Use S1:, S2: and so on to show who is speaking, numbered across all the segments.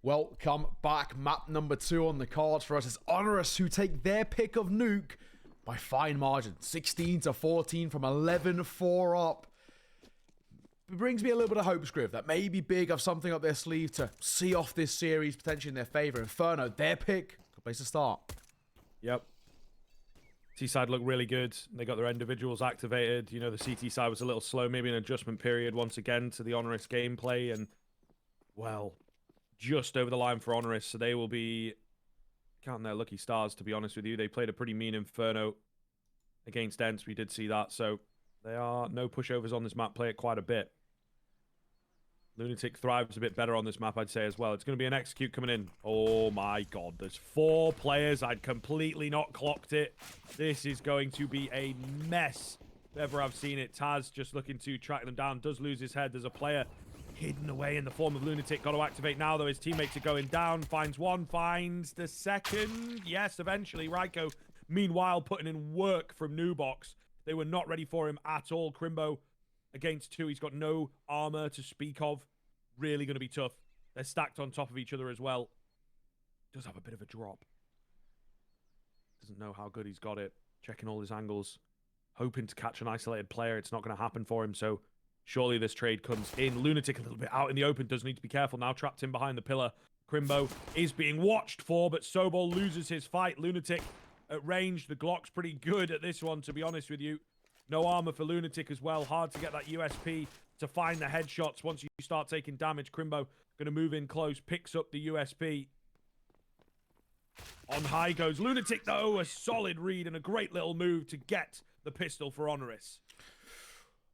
S1: Welcome back. Map number 2 on the cards for us is HONORIS, who take their pick of nuke by fine margin. 16-14 from 11-4 up. It brings me a little bit of hope, Scriv, that maybe Big have something up their sleeve to see off this series potentially in their favor. Inferno, their pick. Good place to start.
S2: Yep. T-side looked really good. They got their individuals activated. You know, the CT side was a little slow. Maybe an adjustment period once again to the HONORIS gameplay. And, well, just over the line for HONORIS. So they will be counting their lucky stars, to be honest with you. They played a pretty mean Inferno against ENCE. We did see that. So they are no pushovers on this map. Play it quite a bit. Lunatic thrives a bit better on this map, I'd say, as well. It's going to be an execute coming in. Oh, my God. There's 4 players. I'd completely not clocked it. This is going to be a mess if ever I've seen it. Taz just looking to track them down. Does lose his head. There's a player hidden away in the form of Lunatic. Got to activate now, though. His teammates are going down. Finds one. Finds the second. Yes, eventually. Ryko, meanwhile, putting in work from Nubox. They were not ready for him at all. Krimbo against 2. He's got no armor to speak of. Really going to be tough. They're stacked on top of each other as well. Does have a bit of a drop. Doesn't know how good he's got it. Checking all his angles. Hoping to catch an isolated player. It's not going to happen for him, so surely this trade comes in. Lunatic a little bit out in the open. Does need to be careful now. Trapped in behind the pillar. Krimbo is being watched for, but Sobol loses his fight. Lunatic at range. The Glock's pretty good at this one, to be honest with you. No armor for Lunatic as well. Hard to get that USP to find the headshots once you start taking damage. Krimbo going to move in close. Picks up the USP. On high goes Lunatic, though. A solid read and a great little move to get the pistol for HONORIS.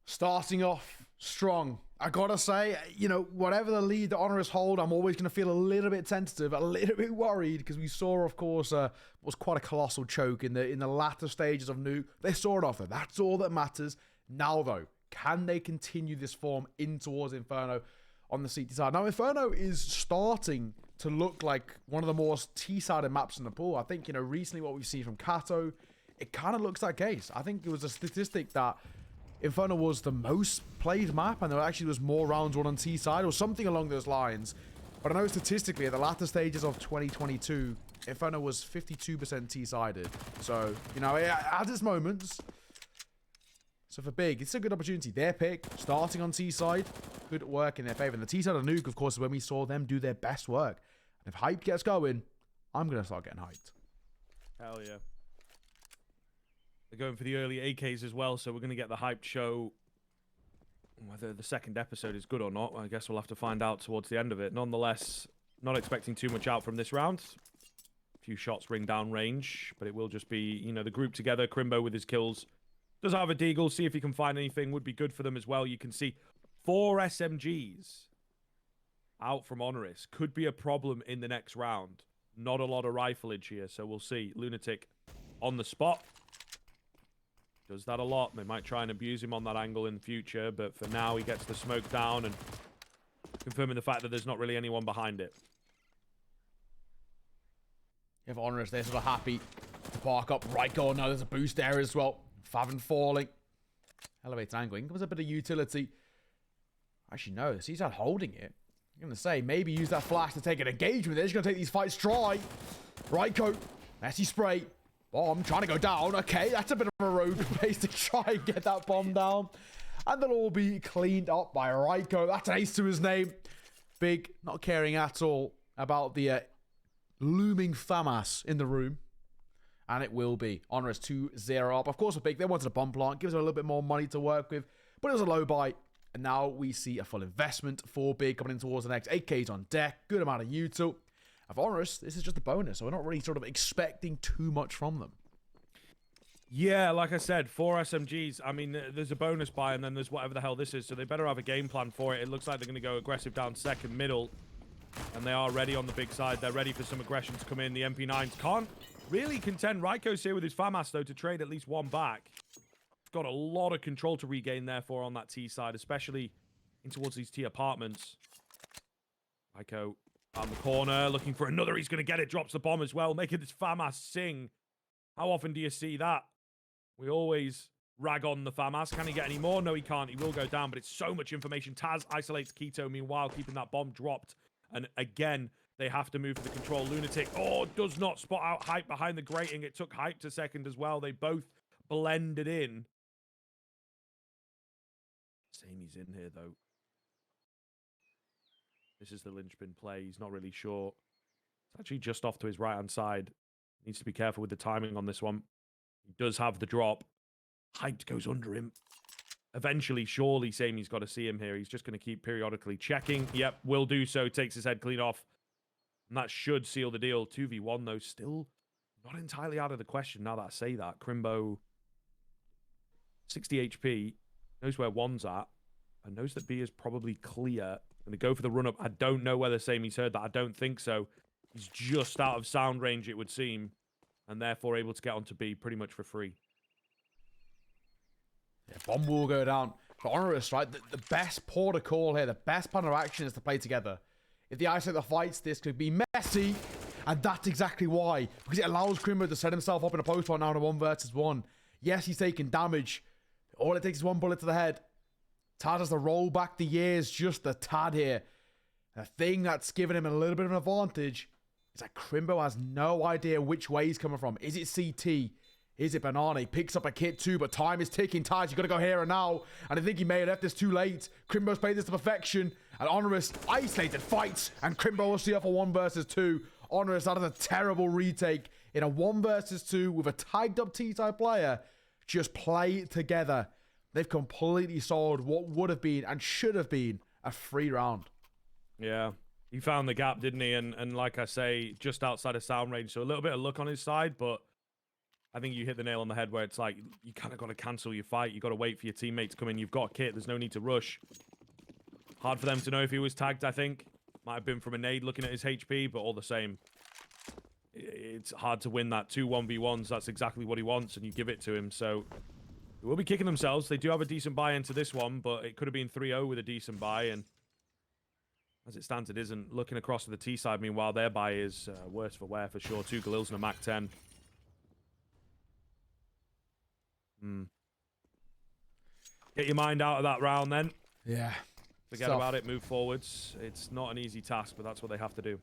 S1: Starting off strong. I gotta say, you know, whatever the lead that HONORIS hold, I'm always going to feel a little bit tentative, a little bit worried, because we saw, of course, was quite a colossal choke in the latter stages of Nuke. They saw it off there. That's all that matters. Now, though, can they continue this form in towards Inferno on the CT side? Now, Inferno is starting to look like one of the more T-sided maps in the pool. I think, you know, recently what we've seen from Kato, it kind of looks that case. I think it was a statistic that Inferno was the most played map, and there actually was more rounds won on T-side, or something along those lines. But I know statistically, at the latter stages of 2022, Inferno was 52% T-sided. So, you know, it has its moments. So for Big, it's a good opportunity. Their pick, starting on T-side, good work in their favor. And the T-side of Nuke, of course, is when we saw them do their best work. And if hype gets going, I'm going to start getting hyped.
S2: Hell yeah. They're going for the early AKs as well, so we're going to get the hyped show. Whether the second episode is good or not, I guess we'll have to find out towards the end of it. Nonetheless, not expecting too much out from this round. A few shots ring down range, but it will just be, you know, the group together. Krimbo with his kills. Does have a deagle. See if he can find anything. Would be good for them as well. You can see 4 SMGs out from HONORIS. Could be a problem in the next round. Not a lot of rifleage here, so we'll see. Lunatic on the spot. Does that a lot. They might try and abuse him on that angle in the future, but for now he gets the smoke down and confirming the fact that there's not really anyone behind it.
S1: You have HONORIS, they're sort of happy to park up right goal. Now there's a boost there as well. Favin falling. Elevated angle. In comes a bit of utility. Actually, no. He's out holding it. I'm going to say, maybe use that flash to take an engagement. They're just going to take these fights dry. Ryko. Messy spray. Bomb trying to go down. Okay, that's a bit of a rogue place to try and get that bomb down. And they'll all be cleaned up by Ryko. That's an ace to his name. Big, not caring at all about the looming FAMAS in the room. And it will be HONORIS 2-0 up. Of course, with Big, they wanted a bomb plant. Gives them a little bit more money to work with. But it was a low buy. And now we see a full investment for Big coming in towards the next. 8K's on deck. Good amount of util. Of HONORIS, this is just a bonus. So we're not really sort of expecting too much from them.
S2: Yeah, like I said, 4 SMGs. I mean, there's a bonus buy and then there's whatever the hell this is. So they better have a game plan for it. It looks like they're going to go aggressive down second middle. And they are ready on the big side. They're ready for some aggression to come in. The MP9s can't really contend. Ryko's here with his FAMAS, though, to trade at least one back. He's got a lot of control to regain, therefore, on that T side, especially in towards these T apartments. Ryko on the corner, looking for another. He's going to get it. Drops the bomb as well, making this FAMAS sing. How often do you see that? We always rag on the FAMAS. Can he get any more? No, he can't. He will go down, but it's so much information. Taz isolates Keto, meanwhile, keeping that bomb dropped. And again, They have to move for the control. Lunatic, oh, does not spot out Hype behind the grating. It took Hype to second as well. They both blended in. SaMey's in here, though. This is the linchpin play. He's not really sure. It's actually just off to his right-hand side. Needs to be careful with the timing on this one. He does have the drop. Hyped goes under him. Eventually, surely, SaMey's got to see him here. He's just going to keep periodically checking. Yep, will do so. Takes his head clean off. And that should seal the deal. 2v1, though, still not entirely out of the question now that I say that. Krimbo, 60 HP, knows where one's at, and knows that B is probably clear. Going to go for the run-up. I don't know whether SaMey's heard that. I don't think so. He's just out of sound range, it would seem, and therefore able to get onto B pretty much for free.
S1: Yeah, bomb will go down. For HONORIS, right? The best port of call here, the best plan of action is to play together. If the isolate the fights, this could be messy, and that's exactly why. Because it allows Krimbo to set himself up in a post right now in a 1 versus 1. Yes, he's taking damage. All it takes is one bullet to the head. Tad has to roll back the years just a tad here. The thing that's given him a little bit of an advantage is that Krimbo has no idea which way he's coming from. Is it CT? Is it Banana? He picks up a kit too, but time is ticking. Taj, you got to go here and now. And I think he may have left this too late. Krimbo's played this to perfection. And HONORIS isolated fights. And Krimbo will see off a 1 versus 2. HONORIS, that is a terrible retake. In a 1 versus 2 with a tagged up T-side player. Just play together. They've completely solved what would have been and should have been a free round.
S2: Yeah. He found the gap, didn't he? And like I say, just outside of sound range. So a little bit of luck on his side, but I think you hit the nail on the head where it's like, you kind of got to cancel your fight. You got to wait for your teammate to come in. You've got a kit. There's no need to rush. Hard for them to know if he was tagged, I think. Might have been from a nade looking at his HP, but all the same, it's hard to win that 2 1v1s. That's exactly what he wants, and you give it to him. So they will be kicking themselves. They do have a decent buy into this one, but it could have been 3-0 with a decent buy, and as it stands, it isn't. Looking across to the T side, meanwhile, their buy is worse for wear for sure. 2 Galils and a Mac 10. Get your mind out of that round then.
S1: Yeah.
S2: Forget about it, move forwards. It's not an easy task, but that's what they have to do.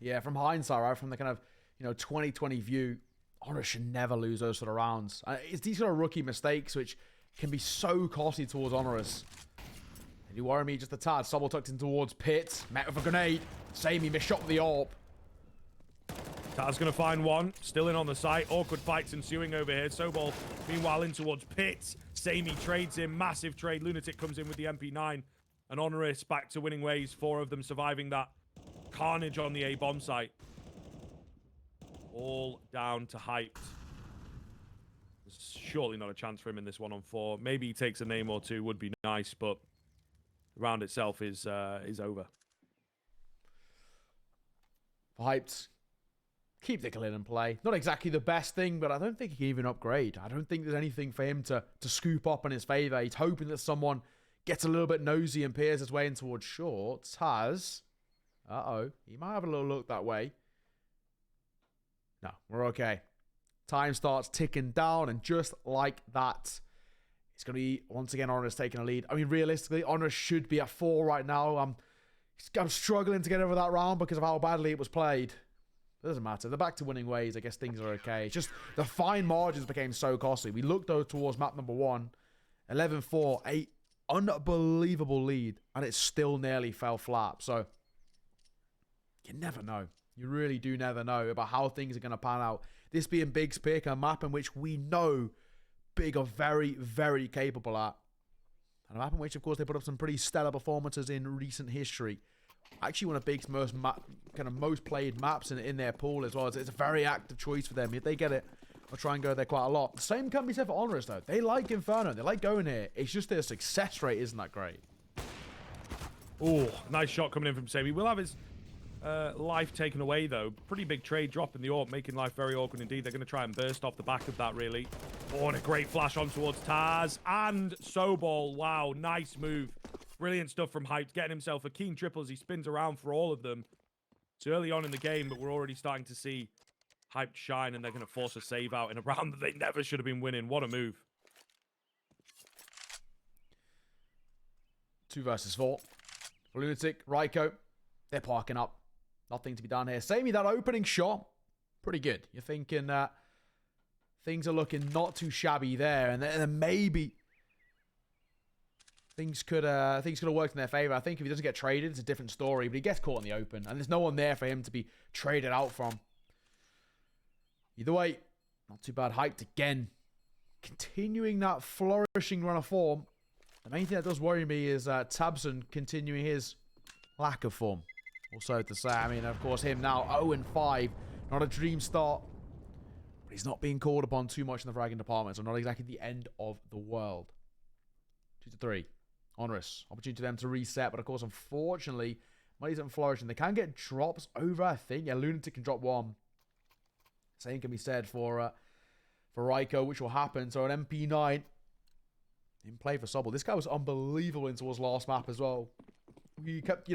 S1: Yeah, from hindsight, right, from the kind of, 2020 view, HONORIS should never lose those sort of rounds. It's these sort of rookie mistakes which can be so costly towards HONORIS. And you worry me just a tad. Sobol tucked in towards Pit, met with a grenade. SaMey misshot with the AWP.
S2: Taz going to find one. Still in on the site. Awkward fights ensuing over here. Sobol, meanwhile, in towards Pit. SaMey trades him. Massive trade. Lunatic comes in with the MP9. And HONORIS back to winning ways. 4 of them surviving that carnage on the A bomb site. All down to Hyped. There's surely not a chance for him in this 1-on-4. Maybe he takes a name or two. Would be nice, but the round itself is over.
S1: Hyped. Keep the Galil in play. Not exactly the best thing, but I don't think he can even upgrade. I don't think there's anything for him to scoop up in his favor. He's hoping that someone gets a little bit nosy and peers his way in towards short. Taz. Uh-oh. He might have a little look that way. No, we're okay. Time starts ticking down, and just like that, it's going to be, once again, HONORIS taking a lead. I mean, realistically, HONORIS should be at 4 right now. I'm struggling to get over that round because of how badly it was played. It doesn't matter. They're back to winning ways. I guess things are okay. It's just the fine margins became so costly. We looked though towards map number 1. 11-4, an unbelievable lead, and it still nearly fell flat. So you never know. You really do never know about how things are going to pan out. This being Big's pick, a map in which we know Big are very, very capable at. And a map in which, of course, they put up some pretty stellar performances in recent history. Actually, one of Big's most played maps in their pool as well. It's a very active choice for them. If they get it, they'll try and go there quite a lot. The same can be said for HONORIS, though. They like Inferno. They like going here. It's just their success rate isn't that great.
S2: Oh, nice shot coming in from SaMey. We'll have his life taken away, though. Pretty big trade drop in the AWP, making life very awkward indeed. They're going to try and burst off the back of that, really. Oh, and a great flash on towards Taz and Sobol. Wow, nice move. Brilliant stuff from Hyped, getting himself a keen triple as he spins around for all of them. It's early on in the game, but we're already starting to see Hyped shine, and they're going to force a save out in a round that they never should have been winning. What a move.
S1: 2 versus 4. Lunatic, Ryko, they're parking up. Nothing to be done here. SaMey, that opening shot, pretty good. You're thinking that things are looking not too shabby there. And then maybe things could have worked in their favor. I think if he doesn't get traded, it's a different story. But he gets caught in the open. And there's no one there for him to be traded out from. Either way, not too bad. Hyped again. Continuing that flourishing run of form. The main thing that does worry me is Tabson continuing his lack of form. Also to say, I mean, of course, him now 0-5. Not a dream start. But he's not being called upon too much in the fragging department. So not exactly the end of the world. 2-3. HONORIS. Opportunity for them to reset. But of course, unfortunately, money isn't flourishing. They can get drops over, I think. Yeah, Lunatic can drop one. Same can be said for Ryko, which will happen. So an MP9 in play for Sobol. This guy was unbelievable into his last map as well. He kept,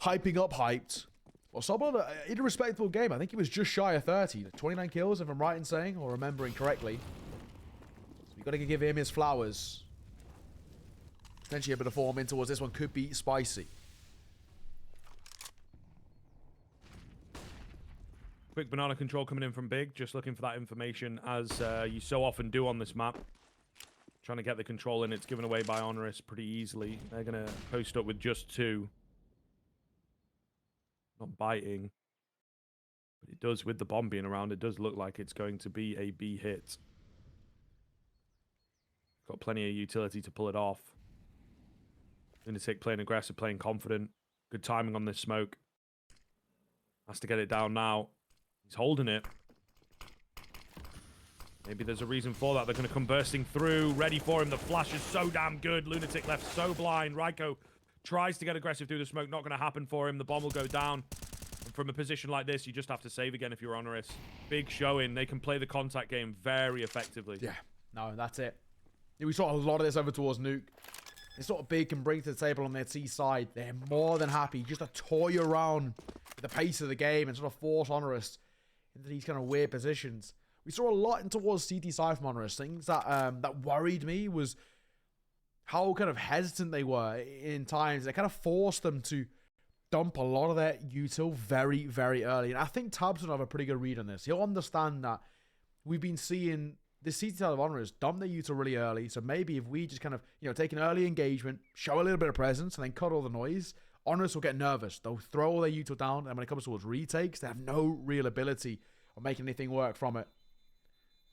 S1: hyping up hyped. Well, Sobol in a respectable game. I think he was just shy of 30. 29 kills, if I'm right in saying, or remembering correctly. So we've got to give him his flowers. Potentially a bit of form in towards this one could be spicy.
S2: Quick banana control coming in from Big. Just looking for that information, as you so often do on this map. Trying to get the control in. It's given away by HONORIS pretty easily. They're going to post up with just 2. Not biting. But it does, with the bomb being around, it does look like it's going to be a B hit. Got plenty of utility to pull it off. Lunatic playing aggressive, playing confident. Good timing on this smoke. Has to get it down now. He's holding it. Maybe there's a reason for that. They're going to come bursting through. Ready for him. The flash is so damn good. Lunatic left so blind. Ryko tries to get aggressive through the smoke. Not going to happen for him. The bomb will go down. And from a position like this, you just have to save again if you're HONORIS. Big showing. They can play the contact game very effectively.
S1: Yeah. No, that's it. Yeah, we saw a lot of this over towards Nuke. It's sort of Big can bring to the table on their T side. They're more than happy just to toy around with the pace of the game and sort of force HONORIS into these kind of weird positions. We saw a lot in towards CT side from HONORIS. Things that that worried me was how kind of hesitant they were in times. They kind of forced them to dump a lot of their util very, very early. And I think Tabs will have a pretty good read on this. He'll understand that we've been seeing the CT side of HONORIS dump their util really early. So maybe if we just kind of, take an early engagement, show a little bit of presence, and then cut all the noise, HONORIS will get nervous. They'll throw all their util down, and when it comes towards retakes, they have no real ability of making anything work from it.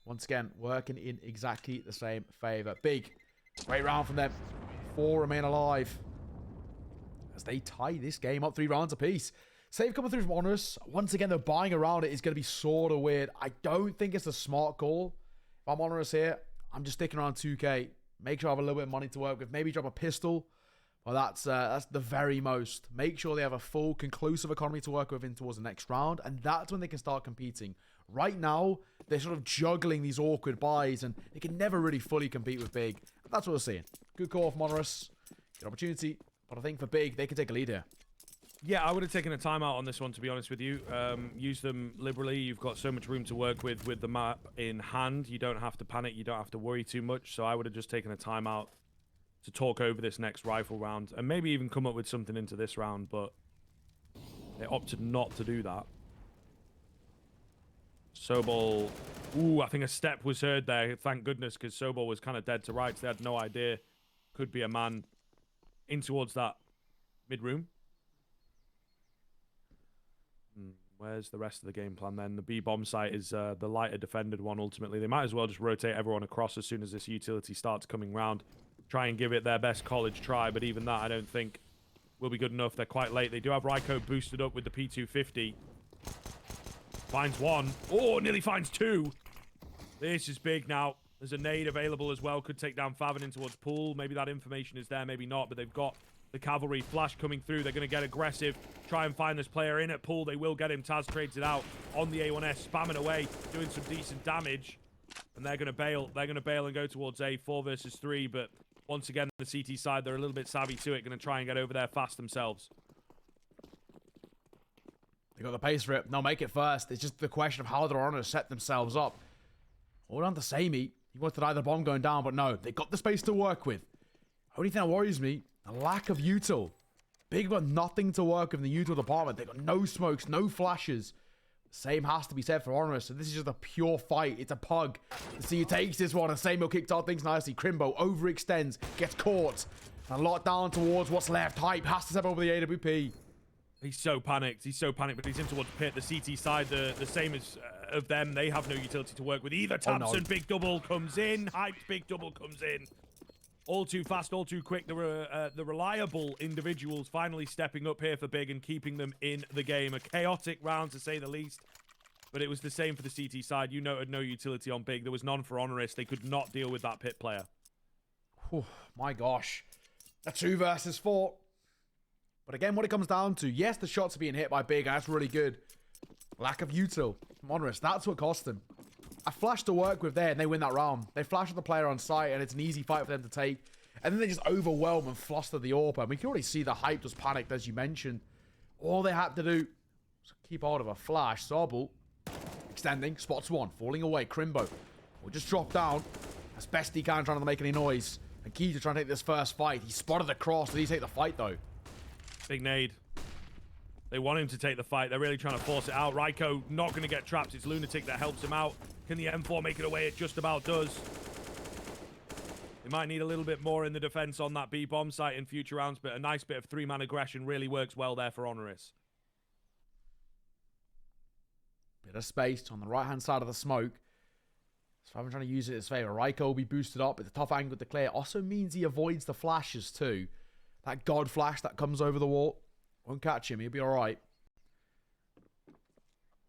S1: Once again, working in exactly the same favor. Big. Great round from them. 4 remain alive. As they tie this game up 3 rounds apiece. Save coming through from HONORIS. Once again, they're buying around it. It's going to be sort of weird. I don't think it's a smart call. If I'm HONORIS here, I'm just sticking around 2k. Make sure I have a little bit of money to work with. Maybe drop a pistol. Well, that's the very most. Make sure they have a full, conclusive economy to work with in towards the next round. And that's when they can start competing. Right now, they're sort of juggling these awkward buys, and they can never really fully compete with Big. That's what we're seeing. Good call from HONORIS. Good opportunity. But I think for Big, they can take a lead here.
S2: Yeah, I would have taken a timeout on this one, to be honest with you. Use them liberally. You've got so much room to work with the map in hand. You don't have to panic. You don't have to worry too much. So I would have just taken a timeout to talk over this next rifle round, and maybe even come up with something into this round, but they opted not to do that. Sobol, ooh, I think a step was heard there. Thank goodness, because Sobol was kind of dead to rights. They had no idea. Could be a man in towards that mid-room. Where's the rest of the game plan then? The B-bomb site is the lighter defended one, ultimately. They might as well just rotate everyone across as soon as this utility starts coming round. Try and give it their best college try, but even that I don't think will be good enough. They're quite late. They do have Ryko boosted up with the P250. Finds one. Oh, nearly finds 2. This is big now. There's a nade available as well. Could take down Favin in towards Pool. Maybe that information is there, maybe not. But they've got the cavalry flash coming through. They're going to get aggressive. Try and find this player in at Pool. They will get him. Taz trades it out on the A1S. Spamming away. Doing some decent damage. And they're going to bail. They're going to bail and go towards A. 4 versus 3. But once again, the CT side, they're a little bit savvy to it. Going to try and get over there fast themselves.
S1: They got the pace for it. They'll make it first. It's just the question of how they're on to set themselves up. Hold on to SaMey. He wanted to die the bomb going down, but no. They got the space to work with. Only thing that worries me, the lack of util. Big got nothing to work with in the util department. They got no smokes, no flashes. Same has to be said for HONORIS. So this is just a pure fight. It's a pug. So he takes this one, and SaMey kicks out things nicely. Krimbo overextends, gets caught. And locked down towards what's left. Hype has to step over the AWP.
S2: He's so panicked. He's so panicked, but he's in towards pit. The CT side, the same as of them. They have no utility to work with either. Tabson, no. Big double comes in. Hyped, big double comes in. All too fast, all too quick. The reliable individuals finally stepping up here for Big and keeping them in the game. A chaotic round, to say the least. But it was the same for the CT side. You noted no utility on Big. There was none for HONORIS. They could not deal with that pit player.
S1: Whew, my gosh. A 2 versus 4. But again, what it comes down to, yes, the shots are being hit by Big, and that's really good. Lack of util from HONORIS. That's what cost them. A flash to work with there, and they win that round. They flash at the player on site, and it's an easy fight for them to take. And then they just overwhelm and fluster the AWP. And we can already see the hype just panicked, as you mentioned. All they had to do was keep hold of a flash. Sobol extending, spots one, falling away. Krimbo will just drop down as best he can, trying to make any noise. And Key's trying to take this first fight. He spotted the cross. Did he take the fight, though?
S2: Big nade. They want him to take the fight. They're really trying to force it out. Ryko not going to get trapped. It's Lunatic that helps him out. Can the M4 make it away? It just about does. They might need a little bit more in the defense on that B bomb site in future rounds, but a nice bit of 3-man aggression really works well there for HONORIS.
S1: Bit of space on the right-hand side of the smoke. So I'm trying to use it in his favor. Ryko will be boosted up. It's a tough angle to clear. Also means he avoids the flashes too. That God flash that comes over the wall won't catch him. He'll be all right.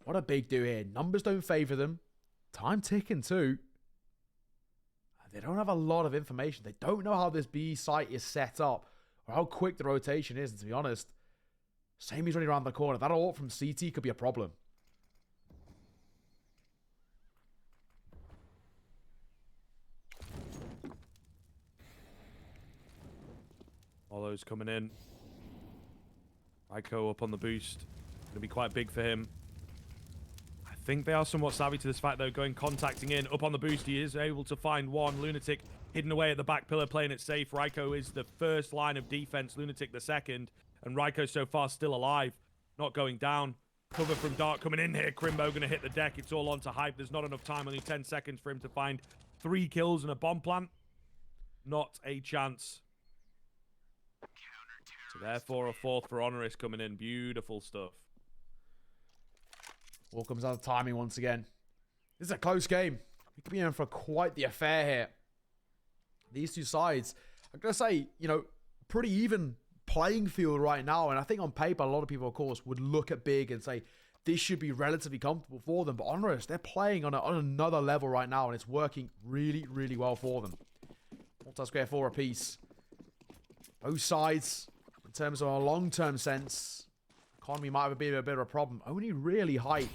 S1: What a Big do here. Numbers don't favor them. Time ticking too. They don't have a lot of information. They don't know how this B site is set up or how quick the rotation is. And to be honest, SaMey's running around the corner. That ult from CT could be a problem.
S2: All those coming in. Ryko up on the boost. Going to be quite big for him. I think they are somewhat savvy to this fact, though. Contacting in. Up on the boost, he is able to find one. Lunatic hidden away at the back pillar, playing it safe. Ryko is the first line of defense. Lunatic the second. And Ryko so far still alive. Not going down. Cover from Dark coming in here. Krimbo going to hit the deck. It's all on to Hype. There's not enough time. Only 10 seconds for him to find 3 kills and a bomb plant. Not a chance. So therefore, a 4th for HONORIS coming in. Beautiful stuff.
S1: All comes down to timing once again. This is a close game. We could be in for quite the affair here. These two sides, I'm going to say, you know, pretty even playing field right now. And I think on paper, a lot of people, of course, would look at Big and say, this should be relatively comfortable for them. But HONORIS, they're playing on another level right now. And it's working really, really well for them. Multi-square 4 apiece. Both sides, in terms of a long-term sense, economy might have been a bit of a problem. Only really Hype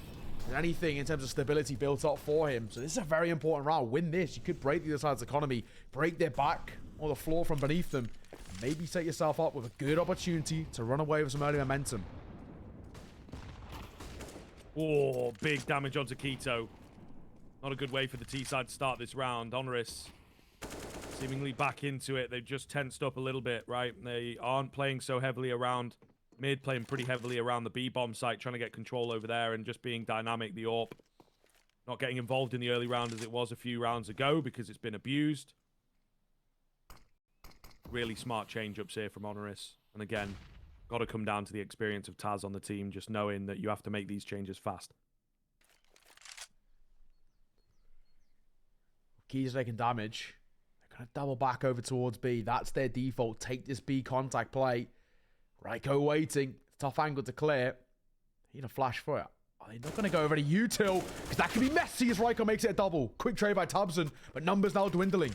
S1: and anything in terms of stability built up for him. So this is a very important round. Win this, you could break the other side's economy, break their back or the floor from beneath them. Maybe set yourself up with a good opportunity to run away with some early momentum.
S2: Oh, big damage onto Keto. Not a good way for the T side to start this round. HONORIS seemingly back into it. They've just tensed up a little bit, right? They aren't playing so heavily around mid, playing pretty heavily around the B-bomb site, trying to get control over there and just being dynamic. The AWP not getting involved in the early round as it was a few rounds ago because it's been abused. Really smart change-ups here from HONORIS. And again, got to come down to the experience of Taz on the team, just knowing that you have to make these changes fast.
S1: Keys taking damage. They're going to double back over towards B. That's their default. Take this B contact play. Ryko waiting. Tough angle to clear. Need a flash for it. Are they not going to go over to util? Because that could be messy as Ryko makes it a double. Quick trade by Tabson, but numbers now dwindling.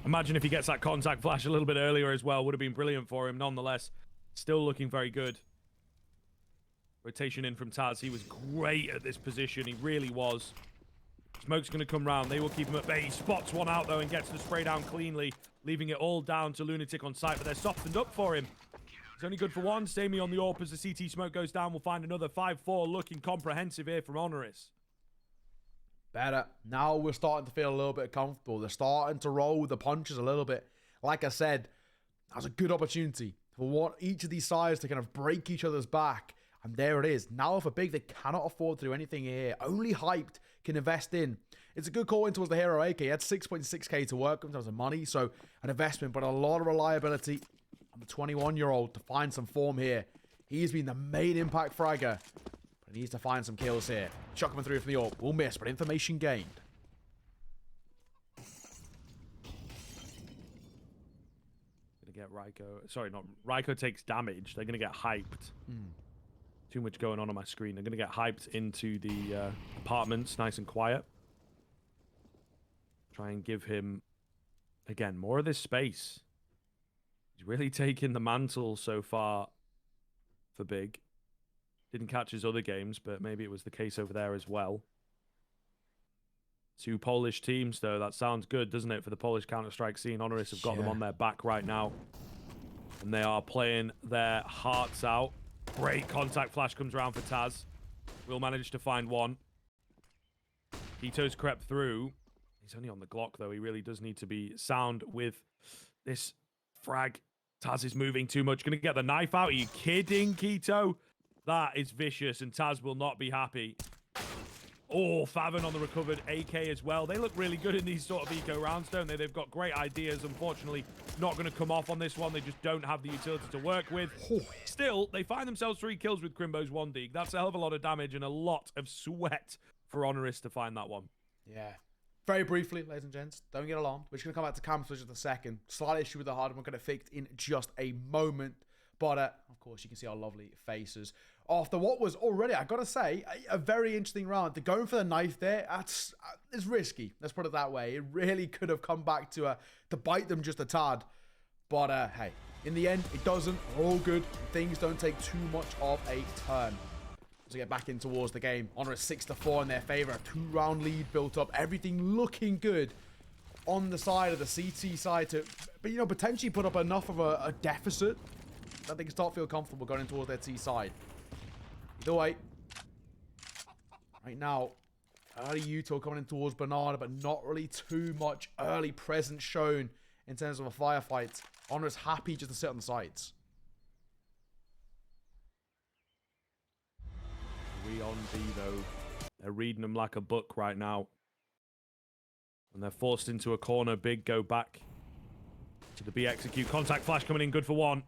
S2: Imagine if he gets that contact flash a little bit earlier as well. Would have been brilliant for him. Nonetheless, still looking very good. Rotation in from Taz. He was great at this position. He really was. Smoke's going to come round. They will keep him at bay. He spots one out, though, and gets the spray down cleanly, leaving it all down to Lunatic on site, but they're softened up for him. It's only good for one. SaMey on the AWP as the CT smoke goes down. We'll find another 5-4 looking comprehensive here from HONORIS.
S1: Better. Now we're starting to feel a little bit comfortable. They're starting to roll with the punches a little bit. Like I said, that was a good opportunity. for what each of these sides to kind of break each other's back. And there it is. Now for Big, they cannot afford to do anything here. Only Hyped can invest in. It's a good call in towards the hero AK. He had 6.6k to work in terms of money, so an investment, but a lot of reliability on the 21-year-old to find some form here. He's been the main impact fragger, but he needs to find some kills here. Shot coming through from the AWP. Will miss, but information gained.
S2: Gonna get Ryko. Sorry, not Ryko takes damage. They're gonna get hyped. Too much going on my screen. They're gonna get hyped into the apartments, nice and quiet. Try and give him, again, more of this space. He's really taken the mantle so far for Big. Didn't catch his other games, but maybe it was the case over there as well. Two Polish teams, though. That sounds good, doesn't it, for the Polish Counter-Strike scene? HONORIS have got them on their back right now. And they are playing their hearts out. Great contact flash comes around for Taz. Will manage to find one. Kito's crept through. He's only on the Glock, though. He really does need to be sound with this frag. Taz is moving too much. Going to get the knife out. Are you kidding, Kito? That is vicious, and Taz will not be happy. Oh, Favon on the recovered AK as well. They look really good in these sort of eco rounds, don't they? They've got great ideas. Unfortunately, not going to come off on this one. They just don't have the utility to work with. Still, they find themselves 3 kills with Krimbo's 1 dig. That's a hell of a lot of damage and a lot of sweat for HONORIS to find that one.
S1: Yeah. Very briefly, ladies and gents, don't get alarmed. We're just going to come back to camp for just a second. Slight issue with the hardware. We're going to fix in just a moment. But, of course, you can see our lovely faces. After what was already, I got to say, a very interesting round. They're going for the knife there. It's risky. Let's put it that way. It really could have come back to bite them just a tad. But, hey, in the end, it doesn't. All good. Things don't take too much of a turn. To get back in towards the game. HONORIS 6-4 in their favor. A 2-round lead built up. Everything looking good on the side of the CT side to, but you know, potentially put up enough of a deficit that they can start feel comfortable going in towards their T side. Either way, right now, early Utah coming in towards Banana, but not really too much early presence shown in terms of a firefight. HONORIS happy just to sit on the sides.
S2: On B, though. They're reading them like a book right now. And they're forced into a corner. Big go back to the B execute. Contact flash coming in good for 1.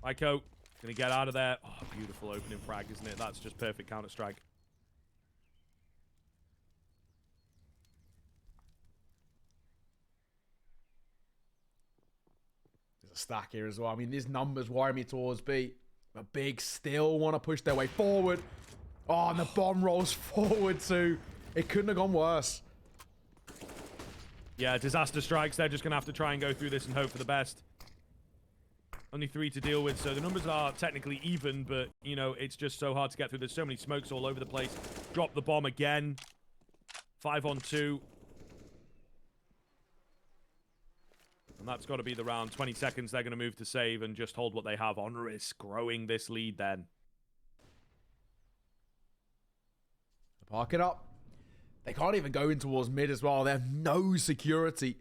S2: Ryko gonna get out of there. Oh, beautiful opening frag, isn't it? That's just perfect Counter-Strike.
S1: There's a stack here as well. I mean, these numbers worry me towards B. But Big still want to push their way forward. Oh, and the bomb rolls forward too. It couldn't have gone worse.
S2: Yeah, disaster strikes. They're just going to have to try and go through this and hope for the best. Only 3 to deal with, so the numbers are technically even, but, you know, it's just so hard to get through. There's so many smokes all over the place. Drop the bomb again. 5 on 2. And that's got to be the round. 20 seconds, they're going to move to save and just hold what they have. HONORIS growing this lead then.
S1: Park it up. They can't even go in towards mid as well. They have no security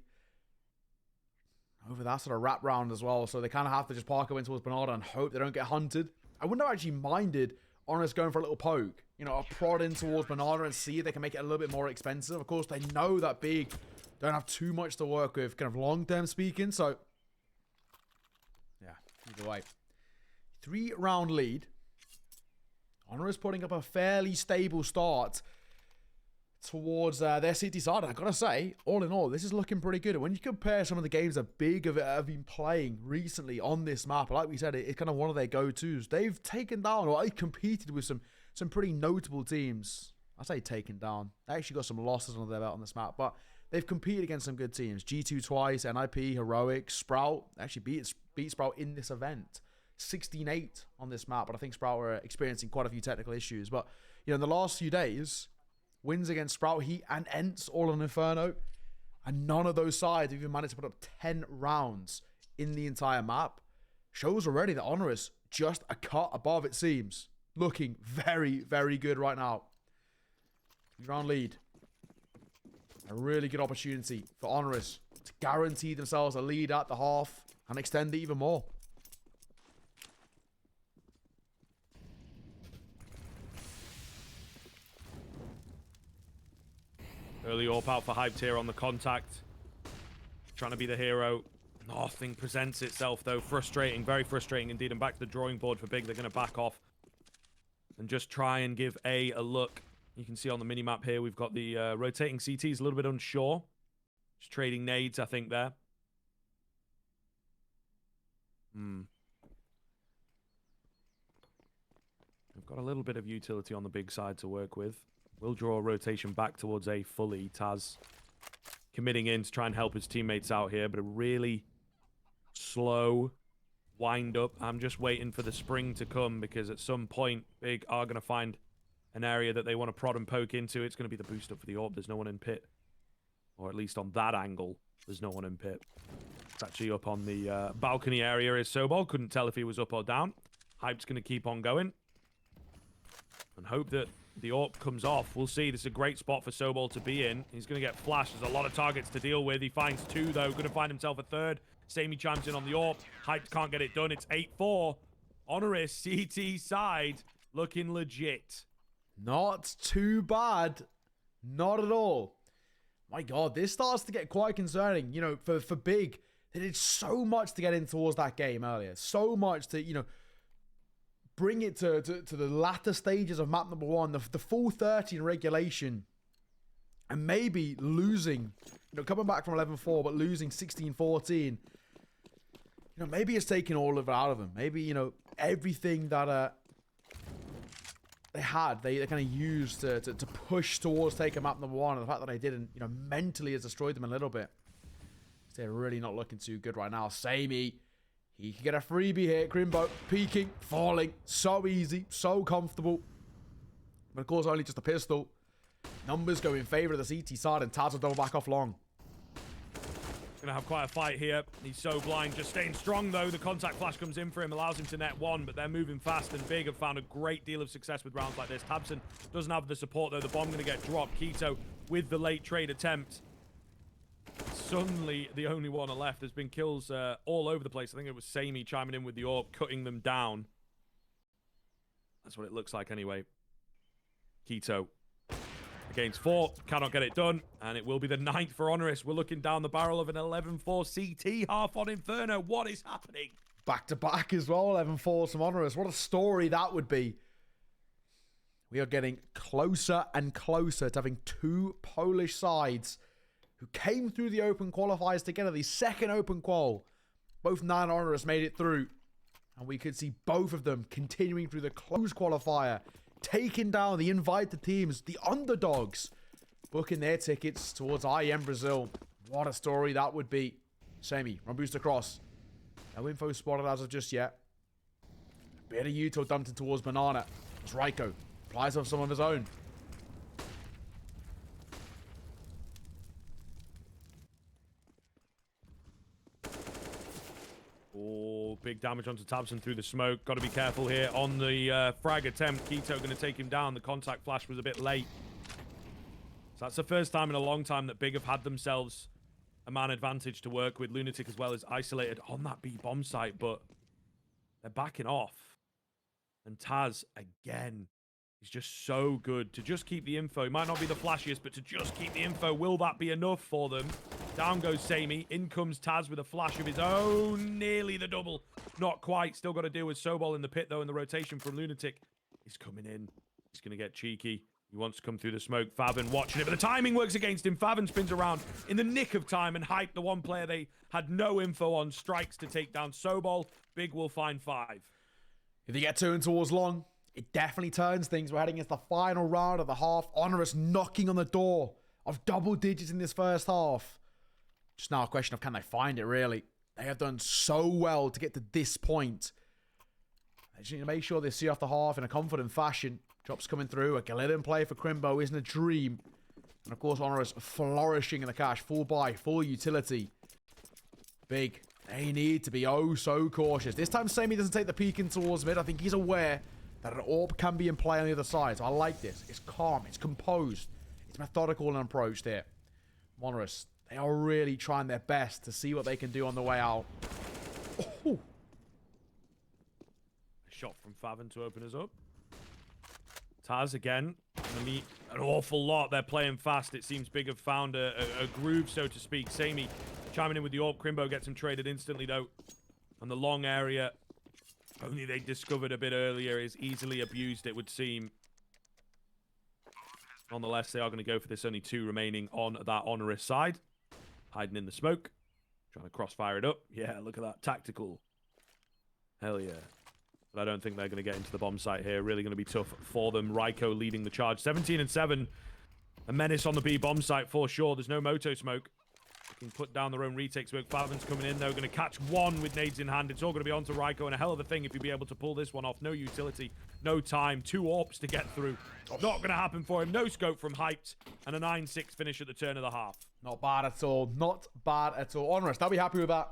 S1: over that sort of wrap round as well. So they kind of have to just park it in towards Bernardo and hope they don't get hunted. I wouldn't have actually minded HONORIS going for a little poke. You know, a prod in towards Bernardo and see if they can make it a little bit more expensive. Of course, they know that Big don't have too much to work with, kind of long-term speaking. So, yeah, either way. 3-round lead. HONORIS putting up a fairly stable start towards their city side. I gotta say, all in all, this is looking pretty good. And when you compare some of the games that Big have been playing recently on this map, like we said, it's kind of one of their go-tos. They've taken down, or they've competed with some pretty notable teams. I say taken down. They actually got some losses under their belt on this map, but they've competed against some good teams. G2 twice, NIP, Heroic, Sprout. Actually beat Sprout in this event. 16-8 on this map, but I think Sprout were experiencing quite a few technical issues. But, you know, in the last few days, wins against Sprout, Heat, and Ents all on Inferno, and none of those sides have even managed to put up 10 rounds in the entire map. Shows already that HONORIS just a cut above, it seems. Looking very, very good right now. 3-round lead. A really good opportunity for HONORIS to guarantee themselves a lead at the half and extend it even more.
S2: Early AWP out for Hyped here on the contact. Trying to be the hero. Nothing presents itself, though. Frustrating, very frustrating indeed. And back to the drawing board for Big. They're going to back off and just try and give A look. You can see on the mini-map here, we've got the rotating CTs a little bit unsure. Just trading nades, I think, there. We've got a little bit of utility on the big side to work with. We'll draw a rotation back towards A fully. Taz committing in to try and help his teammates out here, but a really slow wind up. I'm just waiting for the spring to come because at some point, Big are going to find an area that they want to prod and poke into. It's going to be the boost up for the AWP. There's no one in pit. Or at least on that angle, there's no one in pit. It's actually up on the balcony area is Sobol. Couldn't tell if he was up or down. Hype's going to keep on going. And hope that the AWP comes off. We'll see. This is a great spot for Sobol to be in. He's going to get flashed. There's a lot of targets to deal with. He finds two, though. Going to find himself a third. SaMey chimes in on the AWP. Hype can't get it done. It's 8-4. HONORIS CT side looking legit.
S1: Not too bad. Not at all. My God, this starts to get quite concerning. You know, for Big, they did so much to get in towards that game earlier. So much to, you know, bring it to the latter stages of map number 1, the full 30 in regulation, and maybe losing, you know, coming back from 11-4, but losing 16-14. You know, maybe it's taking all of it out of them. Maybe, you know, everything that they had, they kind of used to push towards taking map number 1, and the fact that they didn't, you know, mentally has destroyed them a little bit. They're really not looking too good right now. SaMey, he can get a freebie here. Krimbo peeking, falling. So easy, so comfortable. But of course, only just a pistol. Numbers go in favor of the CT side, and Taz will double back off long.
S2: Gonna have quite a fight here. He's so blind, just staying strong though. The contact flash comes in for him, allows him to net one, but they're moving fast, and Big have found a great deal of success with rounds like this. Tabson doesn't have the support though. The bomb gonna get dropped. Keto with the late trade attempt. Suddenly, the only one left. There's been kills all over the place. I think it was SaMey chiming in with the AWP, cutting them down. That's what it looks like anyway. Keto against 4, cannot get it done, and it will be the 9th for HONORIS. We're looking down the barrel of an 11-4 CT, half on Inferno. What is happening?
S1: Back-to-back as well, 11-4 from HONORIS. What a story that would be. We are getting closer and closer to having 2 Polish sides who came through the open qualifiers together, the second open qual. Both 9 HONORIS made it through, and we could see both of them continuing through the closed qualifier, taking down the invited teams, the underdogs, booking their tickets towards IEM Brazil. What a story that would be. SaMey, run boost across. No info spotted as of just yet. A bit of util dumped in towards Banana. As Raiko applies off some of his own.
S2: Oh, big damage onto Tabson through the smoke. Got to be careful here on the frag attempt. Keto going to take him down. The contact flash was a bit late. So that's the first time in a long time that Big have had themselves a man advantage to work with. Lunatic as well is isolated on that B bomb site, but they're backing off. And Taz, again, is just so good to just keep the info. He might not be the flashiest, but to just keep the info. Will that be enough for them? Down goes SaMey. In comes Taz with a flash of his own. Nearly the double. Not quite. Still got to deal with Sobol in the pit, though, and the rotation from Lunatic. He's coming in. He's going to get cheeky. He wants to come through the smoke. Favin watching it, but the timing works against him. Favin spins around in the nick of time, and Hype, the one player they had no info on, strikes to take down Sobol. Big will find 5.
S1: If they get turned towards long, it definitely turns things. We're heading into the final round of the half. HONORIS knocking on the door of double digits in this first half. Just now a question of can they find it, really. They have done so well to get to this point. They just need to make sure they see off the half in a confident fashion. Drops coming through. A Galilin play for Krimbo isn't a dream. And of course, HONORIS flourishing in the cash. Full buy, full utility. Big. They need to be oh so cautious. This time, SaMey doesn't take the peek in towards mid. I think he's aware that an AWP can be in play on the other side. So I like this. It's calm. It's composed. It's methodical and approached here. HONORIS, they are really trying their best to see what they can do on the way out. Oh.
S2: A shot from Favin to open us up. Taz again. Gonna meet an awful lot. They're playing fast. It seems Big have found a groove, so to speak. SaMey chiming in with the AWP. Krimbo gets him traded instantly, though. And the long area, only they discovered a bit earlier, is easily abused, it would seem. Nonetheless, they are going to go for this. Only 2 remaining on that HONORIS side. Hiding in the smoke. Trying to crossfire it up. Yeah, look at that. Tactical. Hell yeah. But I don't think they're going to get into the bomb site here. Really going to be tough for them. Ryko leading the charge. 17 and 7. A menace on the B bomb site for sure. There's no moto smoke. They can put down their own retake smoke. Falvin's coming in, though. Going to catch one with nades in hand. It's all going to be onto Ryko. And a hell of a thing if he'd be able to pull this one off. No utility. No time. 2 AWPs to get through. Not going to happen for him. No scope from Hyped. And a 9-6 finish at the turn of the half.
S1: Not bad at all. Not bad at all. HONORIS, I'll be happy with that.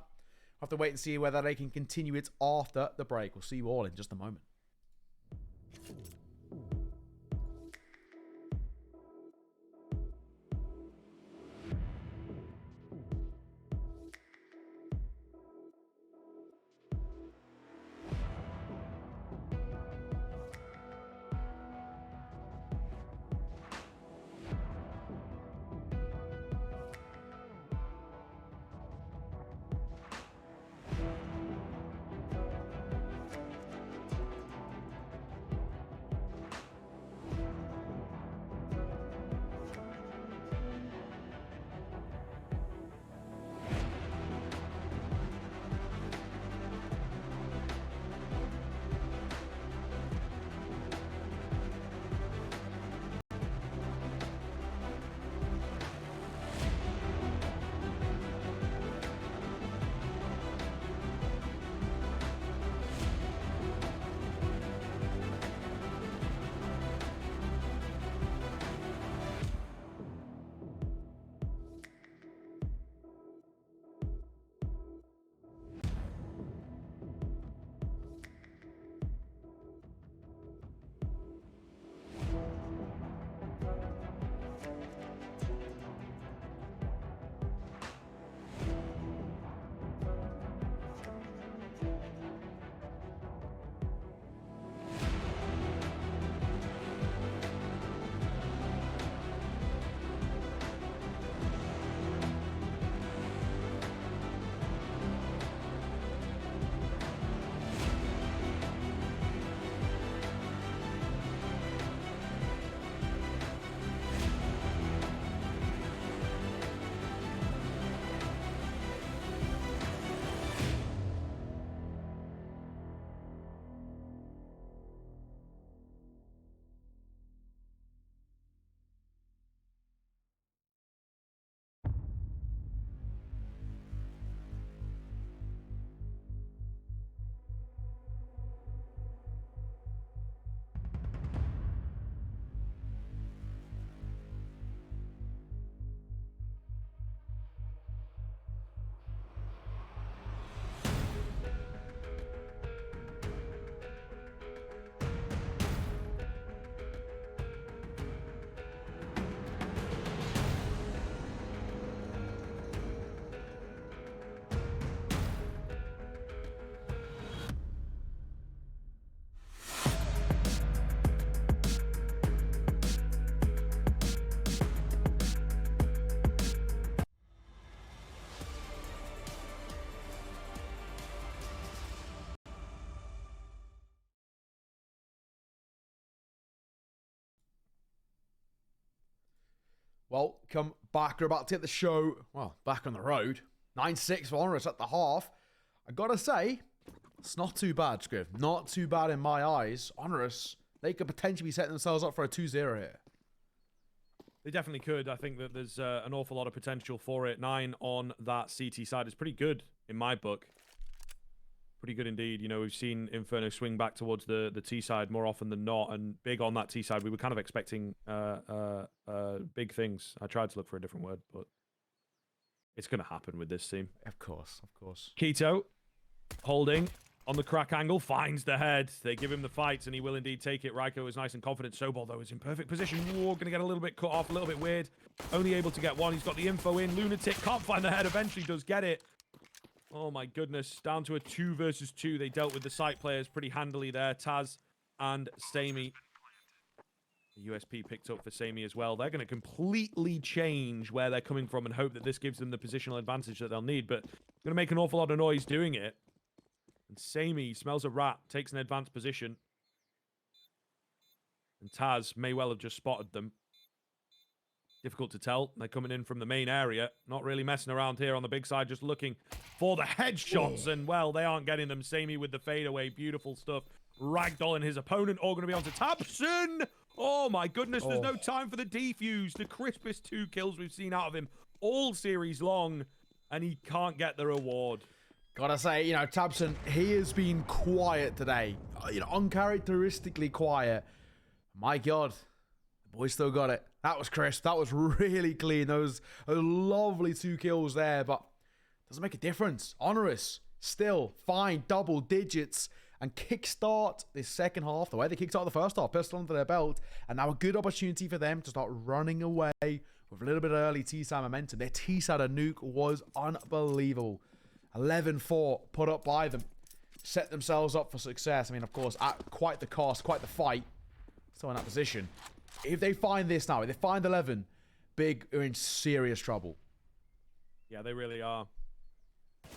S1: Have to wait and see whether they can continue it after the break. We'll see you all in just a moment. Welcome back. We're about to hit the show, well, back on the road. 9-6 for HONORIS at the half. I gotta say, it's not too bad, Scriv. Not too bad in my eyes. HONORIS, they could potentially be setting themselves up for a 2-0 here.
S2: They definitely could. I think that there's an awful lot of potential for it. 9 on that CT side is pretty good in my book. Pretty good indeed. You know, we've seen Inferno swing back towards the T side more often than not, and big on that T side. We were kind of expecting big things. I tried to look for a different word, but it's going to happen with this team.
S1: Of course, of course.
S2: Keto, holding on the crack angle, finds the head. They give him the fight, and he will indeed take it. Ryko is nice and confident. Sobol, though, is in perfect position. Going to get a little bit cut off, a little bit weird. Only able to get one. He's got the info in. Lunatic can't find the head. Eventually does get it. Oh my goodness, down to a 2 versus 2. They dealt with the site players pretty handily there, Taz and SaMey. The USP picked up for SaMey as well. They're going to completely change where they're coming from and hope that this gives them the positional advantage that they'll need, but going to make an awful lot of noise doing it. And SaMey smells a rat, takes an advanced position. And Taz may well have just spotted them. Difficult to tell. They're coming in from the main area. Not really messing around here on the big side, just looking for the headshots. And, well, they aren't getting them. SaMey with the fadeaway. Beautiful stuff. Ragdolling his opponent. All going to be on to Tabson. Oh, my goodness. There's no time for the defuse. The crispest 2 kills we've seen out of him all series long. And he can't get the reward.
S1: Gotta say, you know, Tabson, he has been quiet today. You know, uncharacteristically quiet. My God. The boy still got it. That was crisp. That was really clean. Those lovely 2 kills there, but doesn't make a difference. HONORIS still fine, double digits, and kickstart this second half the way they kickstart the first half, pistol under their belt, and now a good opportunity for them to start running away with a little bit of early T-side momentum. Their T-side of nuke was unbelievable. 11-4 put up by them. Set themselves up for success. I mean, of course, at quite the cost, quite the fight. Still in that position. If they find this now, if they find 11, Big are in serious trouble.
S2: Yeah, they really are.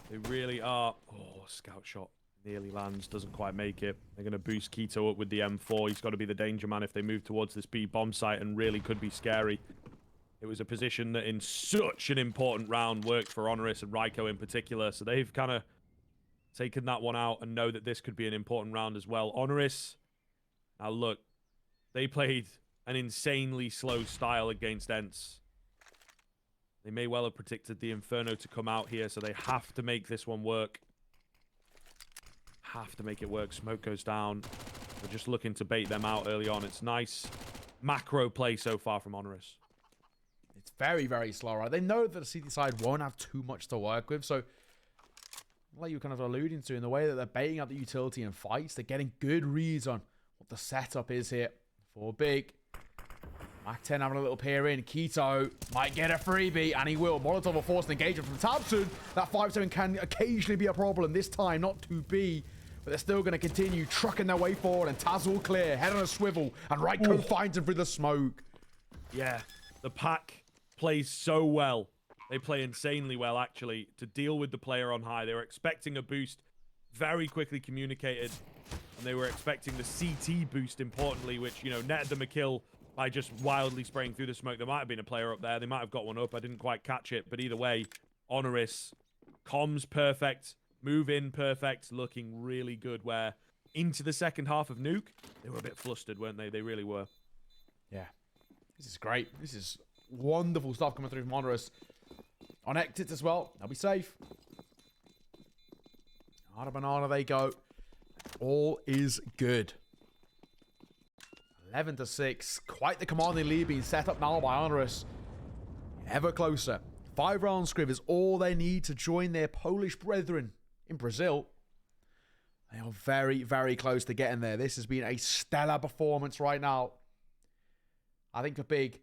S2: They really are. Oh, scout shot nearly lands, doesn't quite make it. They're going to boost Keto up with the M4. He's got to be the danger man if they move towards this B bomb site, and really could be scary. It was a position that in such an important round worked for HONORIS and Ryko in particular, so they've kind of taken that one out and know that this could be an important round as well. HONORIS, now look, they played an insanely slow style against ENCE. They may well have predicted the Inferno to come out here, so they have to make this one work. Have to make it work. Smoke goes down. We're just looking to bait them out early on. It's nice macro play so far from HONORIS.
S1: It's very, very slow, right? They know that the CT side won't have too much to work with, so like you were kind of alluding to, in the way that they're baiting out the utility in fights, they're getting good reads on what the setup is here for Big. Mac 10 having a little peer in. Keto might get a freebie, and he will. Molotov will force an engagement from Tabson. That 5-7 can occasionally be a problem. This time, not to be. But they're still going to continue trucking their way forward, and Taz will clear. Head on a swivel, and Ryko finds him through the smoke.
S2: Yeah, the pack plays so well. They play insanely well, actually, to deal with the player on high. They were expecting a boost, very quickly communicated. And they were expecting the CT boost, importantly, which, you know, netted them a kill by just wildly spraying through the smoke. There might have been a player up there. They might have got one up. I didn't quite catch it. But either way, HONORIS, comms perfect, move in perfect, looking really good. Where into the second half of Nuke, they were a bit flustered, weren't they? They really were.
S1: Yeah. This is great. This is wonderful stuff coming through from HONORIS. On exits as well. They'll be safe. Out of banana they go. All is good. 11-6. Quite the commanding lead being set up now by HONORIS. Ever closer. 5-round scriv is all they need to join their Polish brethren in Brazil. They are very, very close to getting there. This has been a stellar performance right now. I think for Big,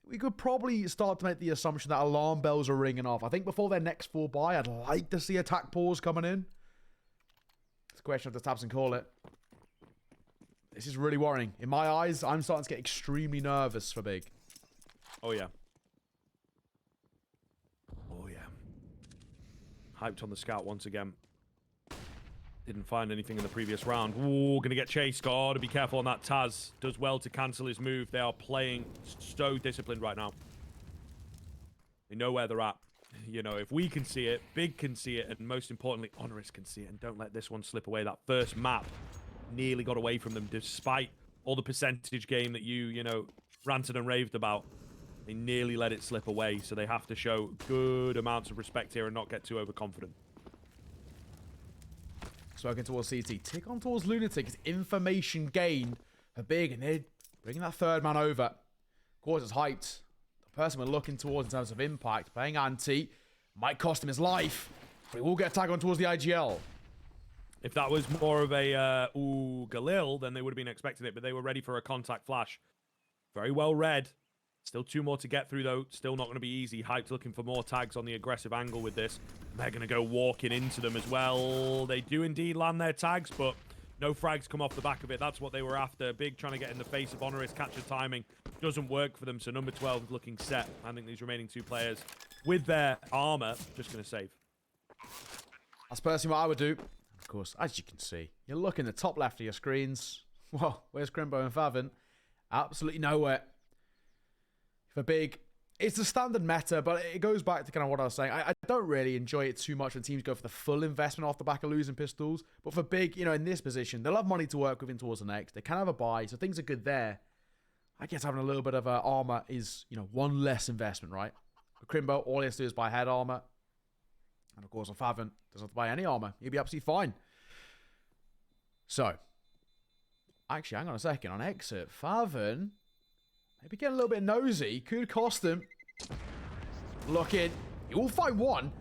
S1: we could probably start to make the assumption that alarm bells are ringing off. I think before their next full buy, I'd like to see attack pause coming in. It's a question of the Tabson call it. This is really worrying. In my eyes, I'm starting to get extremely nervous for Big.
S2: Oh, yeah. Oh, yeah. Hyped on the scout once again. Didn't find anything in the previous round. Ooh, gonna get chased. Gotta be careful on that. Taz does well to cancel his move. They are playing so disciplined right now. They know where they're at. You know, if we can see it, Big can see it, and most importantly, HONORIS can see it. And don't let this one slip away. That first map nearly got away from them, despite all the percentage game that you know, ranted and raved about. They nearly let it slip away, so they have to show good amounts of respect here and not get too overconfident.
S1: Smoking towards CT. Tick on towards Lunatic. It's information gain for Big, and they're bringing that third man over. Of course, it's hyped. The person we're looking towards in terms of impact, playing anti, might cost him his life, but he will get a tag on towards the IGL.
S2: If that was more of a, Galil, then they would have been expecting it, but they were ready for a contact flash. Very well read. Still 2 more to get through, though. Still not going to be easy. Hype's looking for more tags on the aggressive angle with this. They're going to go walking into them as well. They do indeed land their tags, but No frags come off the back of it. That's what they were after. Big trying to get in the face of HONORIS. Capture timing doesn't work for them. So number 12 is looking set. I think these remaining 2 players with their armor just going to save.
S1: That's personally what I would do. Of course, as you can see, you look in the top left of your screens. Well, where's Krimbo and Favin? Absolutely nowhere. For Big, it's the standard meta, but it goes back to kind of what I was saying. I don't really enjoy it too much when teams go for the full investment off the back of losing pistols. But for Big, you know, in this position, they'll have money to work with in towards the next. They can have a buy, so things are good there. I guess having a little bit of armor is, you know, one less investment, right? For Krimbo, all he has to do is buy head armor. And of course, on Favin, doesn't have to buy any armor. He'll be absolutely fine. So, actually, hang on a second. On exit, Favin, maybe get a little bit nosy. Could cost him. Look in. He will find one.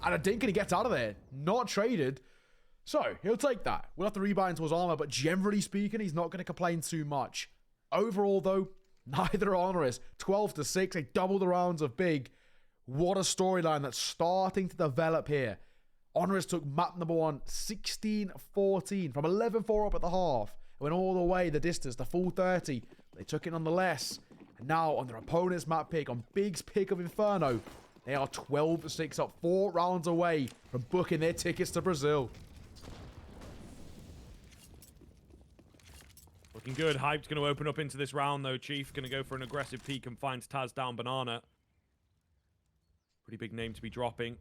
S1: And I think he gets out of there. Not traded. So, he'll take that. We'll have to rebuy into his armor. But generally speaking, he's not going to complain too much. Overall, though, neither are HONORIS. 12-6. They double the rounds of Big. What a storyline that's starting to develop here. HONORIS took map number 1, 16-14. From 11-4 up at the half. Went all the way the distance, the full 30. They took it nonetheless. And now on their opponent's map pick, on Big's pick of Inferno, they are 12-6 up, 4 rounds away from booking their tickets to Brazil.
S2: Looking good. Hype's going to open up into this round, though. Chief going to go for an aggressive peek and finds Taz down Banana. Pretty big name to be dropping.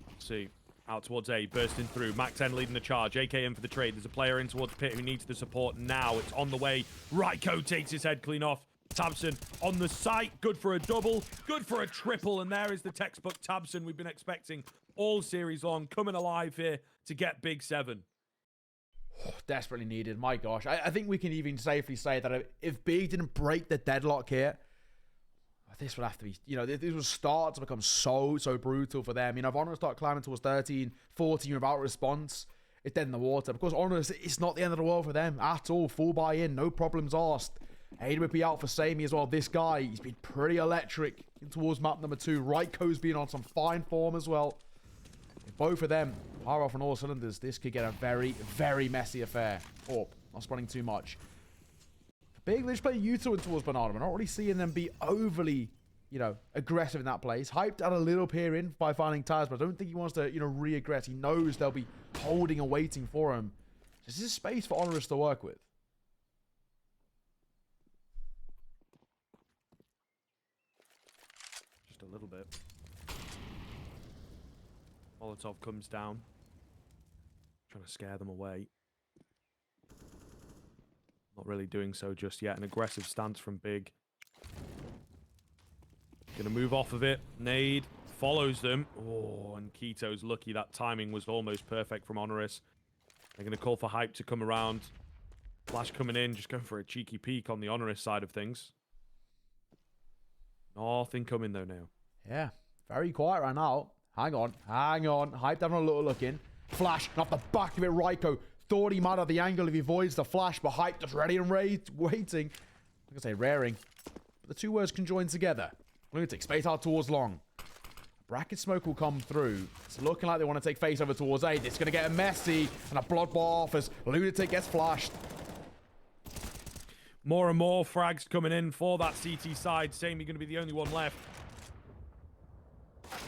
S2: Let's see. Out towards A, bursting through. Mac 10 leading the charge. AKM for the trade. There's a player in towards Pit who needs the support now. It's on the way. Ryko takes his head clean off. Tabson on the site. Good for a double. Good for a triple. And there is the textbook Tabson we've been expecting all series long. Coming alive here to get Big 7.
S1: Desperately needed. My gosh. I think we can even safely say that if Big didn't break the deadlock here, this would have to be, you know, this would start to become so brutal for them. You know, if HONORIS start climbing towards 13, 14 without response, it's dead in the water. Of course, HONORIS, it's not the end of the world for them at all. Full buy-in, no problems asked. AWP out for SaMey as well. This guy, he's been pretty electric in towards map number 2. Ryko's been on some fine form as well. If both of them are off on all cylinders, this could get a very messy affair. Oh, not spawning too much. Big, they're just playing U2 towards Banana. We're not really seeing them be overly, you know, aggressive in that place. Hyped out a little peer in by finding Taz, but I don't think he wants to, you know, re-aggress. He knows they'll be holding and waiting for him. This is space for HONORIS to work with.
S2: Just a little bit. Molotov comes down. Trying to scare them away. Not really doing so just yet. An aggressive stance from Big. Gonna move off of it. Nade follows them. Oh, and Keto's lucky. That timing was almost perfect from HONORIS. They're gonna call for Hype to come around. Flash coming in, just going for a cheeky peek on the HONORIS side of things. Nothing coming though now.
S1: Yeah, very quiet right now. Hang on. Hype having a little look in. Flash, and off the back of it, Ryko. Thought he might have the angle if he avoids the flash, but Hype just ready and waiting. I'm gonna say raring. But the two words can join together. Lunatic, space out towards long. Bracket smoke will come through. It's looking like they want to take face over towards A. It's gonna get messy, and a bloodbath as Lunatic gets flashed.
S2: More and more frags coming in for that CT side. SaMey gonna be the only one left.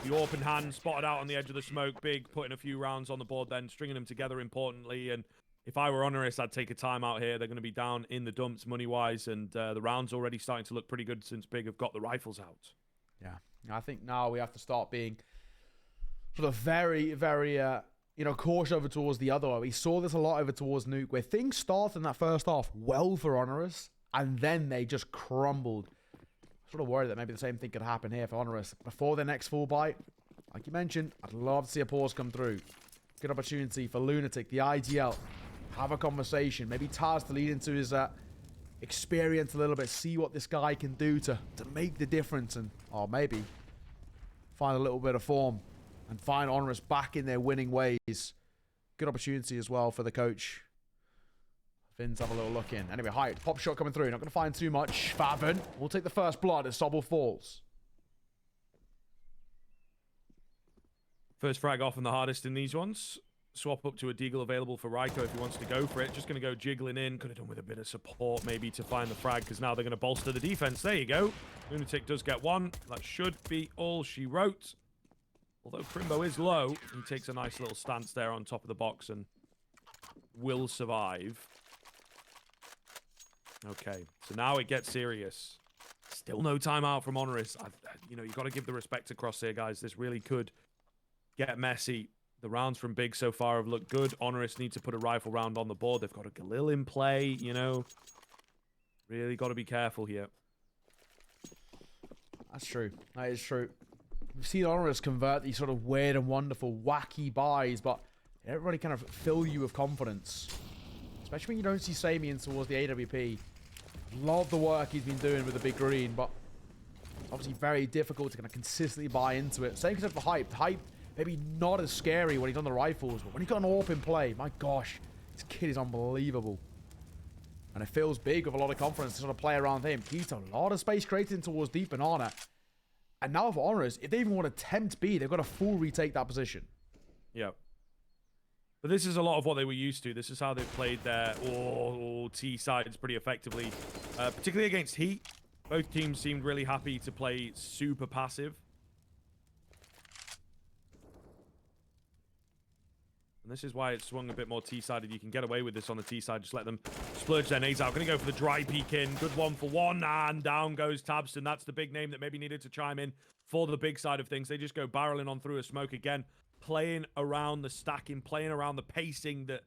S2: The open hand spotted out on the edge of the smoke. Big putting a few rounds on the board then, stringing them together importantly. And if I were HONORIS, I'd take a time out here. They're going to be down in the dumps money-wise, and the round's already starting to look pretty good since Big have got the rifles out.
S1: Yeah, I think now we have to start being sort of very, you know, cautious over towards the other way. We saw this a lot over towards Nuke, where things started in that first half well for HONORIS, and then they just crumbled. Sort of worried that maybe the same thing could happen here for HONORIS before their next full bite. Like you mentioned, I'd love to see a pause come through. Good opportunity for Lunatic, the IGL. Have a conversation. Maybe Taz to lead into his experience a little bit. See what this guy can do to make the difference. And, or maybe find a little bit of form and find HONORIS back in their winning ways. Good opportunity as well for the coach. Fins have a little look in. Anyway, Hype. Pop shot coming through. Not going to find too much. Favin will take the first blood as Sobol falls.
S2: First frag off and the hardest in these ones. swap up to a deagle available for Raiko if he wants to go for it. Just going to go jiggling in. Could have done with a bit of support maybe to find the frag, because now they're going to bolster the defense. There you go. Lunatic does get one. That should be all she wrote. Although Krimbo is low, he takes a nice little stance there on top of the box and will survive. Okay, so now it gets serious. Still no timeout from HONORIS. You know, you've got to give the respect across here, guys. This really could get messy. The rounds from Big so far have looked good. HONORIS need to put a rifle round on the board. They've got a Galil in play, you know. Really got to be careful here.
S1: That's true. That is true. We've seen HONORIS convert these sort of weird and wonderful, wacky buys, but they don't really kind of fill you with confidence. Especially when you don't see SaMey in towards the AWP. Love the work he's been doing with the big green, but obviously very difficult to kind of consistently buy into it. Same except for Hype. Hype, maybe not as scary when he's on the rifles, but when he's got an AWP in play, my gosh, this kid is unbelievable. And it feels big with a lot of confidence to sort of play around him. Keto, a lot of space created in towards Deep Banana. And now for HONORIS, if they even want to tempt B, they've got to full retake that position.
S2: Yeah. But this is a lot of what they were used to. This is how they've played their T sides pretty effectively. Particularly against Heat. Both teams seemed really happy to play super passive. And this is why it's swung a bit more T-sided. You can get away with this on the T side. Just let them splurge their nades out. Going to go for the dry peek in. Good 1-for-1. And down goes Tabston. That's the big name that maybe needed to chime in for the big side of things. They just go barreling on through a smoke again. Playing around the stacking. Playing around the pacing that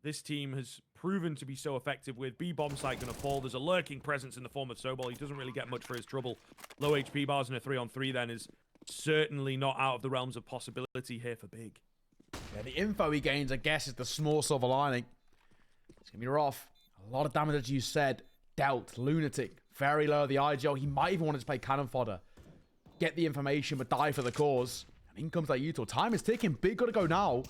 S2: this team has proven to be so effective with. B-bomb site going to fall. There's a lurking presence in the form of Sobol. He doesn't really get much for his trouble. Low HP bars and a 3-on-3 then is certainly not out of the realms of possibility here for Big.
S1: Yeah, the info he gains, I guess, is the small silver lining. It's going to be rough. A lot of damage, as you said, dealt. Lunatic, very low the IGL. He might even want to play cannon fodder. Get the information, but die for the cause. And in comes that Util. Time is ticking. Big got to go now.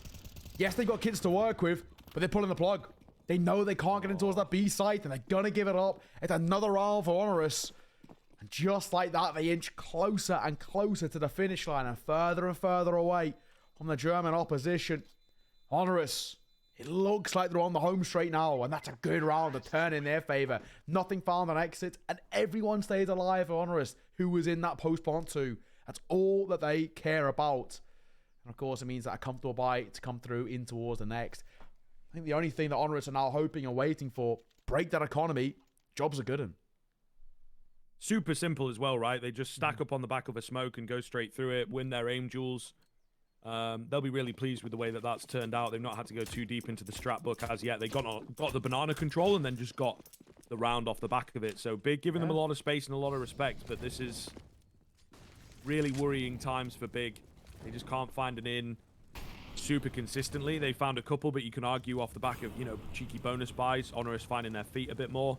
S1: Yes, they got kids to work with, but they're pulling the plug. They know they can't get in towards that B site, and they're going to give it up. It's another round for HONORIS. And just like that, they inch closer and closer to the finish line and further away from the German opposition. HONORIS, it looks like they're on the home straight now, and that's a good round to turn in their favor. Nothing found on exit, and everyone stays alive for HONORIS, who was in that post-plant 2. That's all that they care about. And of course, it means that a comfortable buy to come through in towards the next. I think the only thing that HONORIS are now hoping and waiting for, break that economy. Jobs are good in.
S2: Super simple as well, right? They just stack up on the back of a smoke and go straight through it, win their aim duels. They'll be really pleased with the way that that's turned out. They've not had to go too deep into the strat book as yet. They got the banana control and then just got the round off the back of it. So Big giving them a lot of space and a lot of respect, but this is really worrying times for Big. They just can't find an in super consistently. They found a couple, but you can argue off the back of, you know, cheeky bonus buys. HONORIS finding their feet a bit more.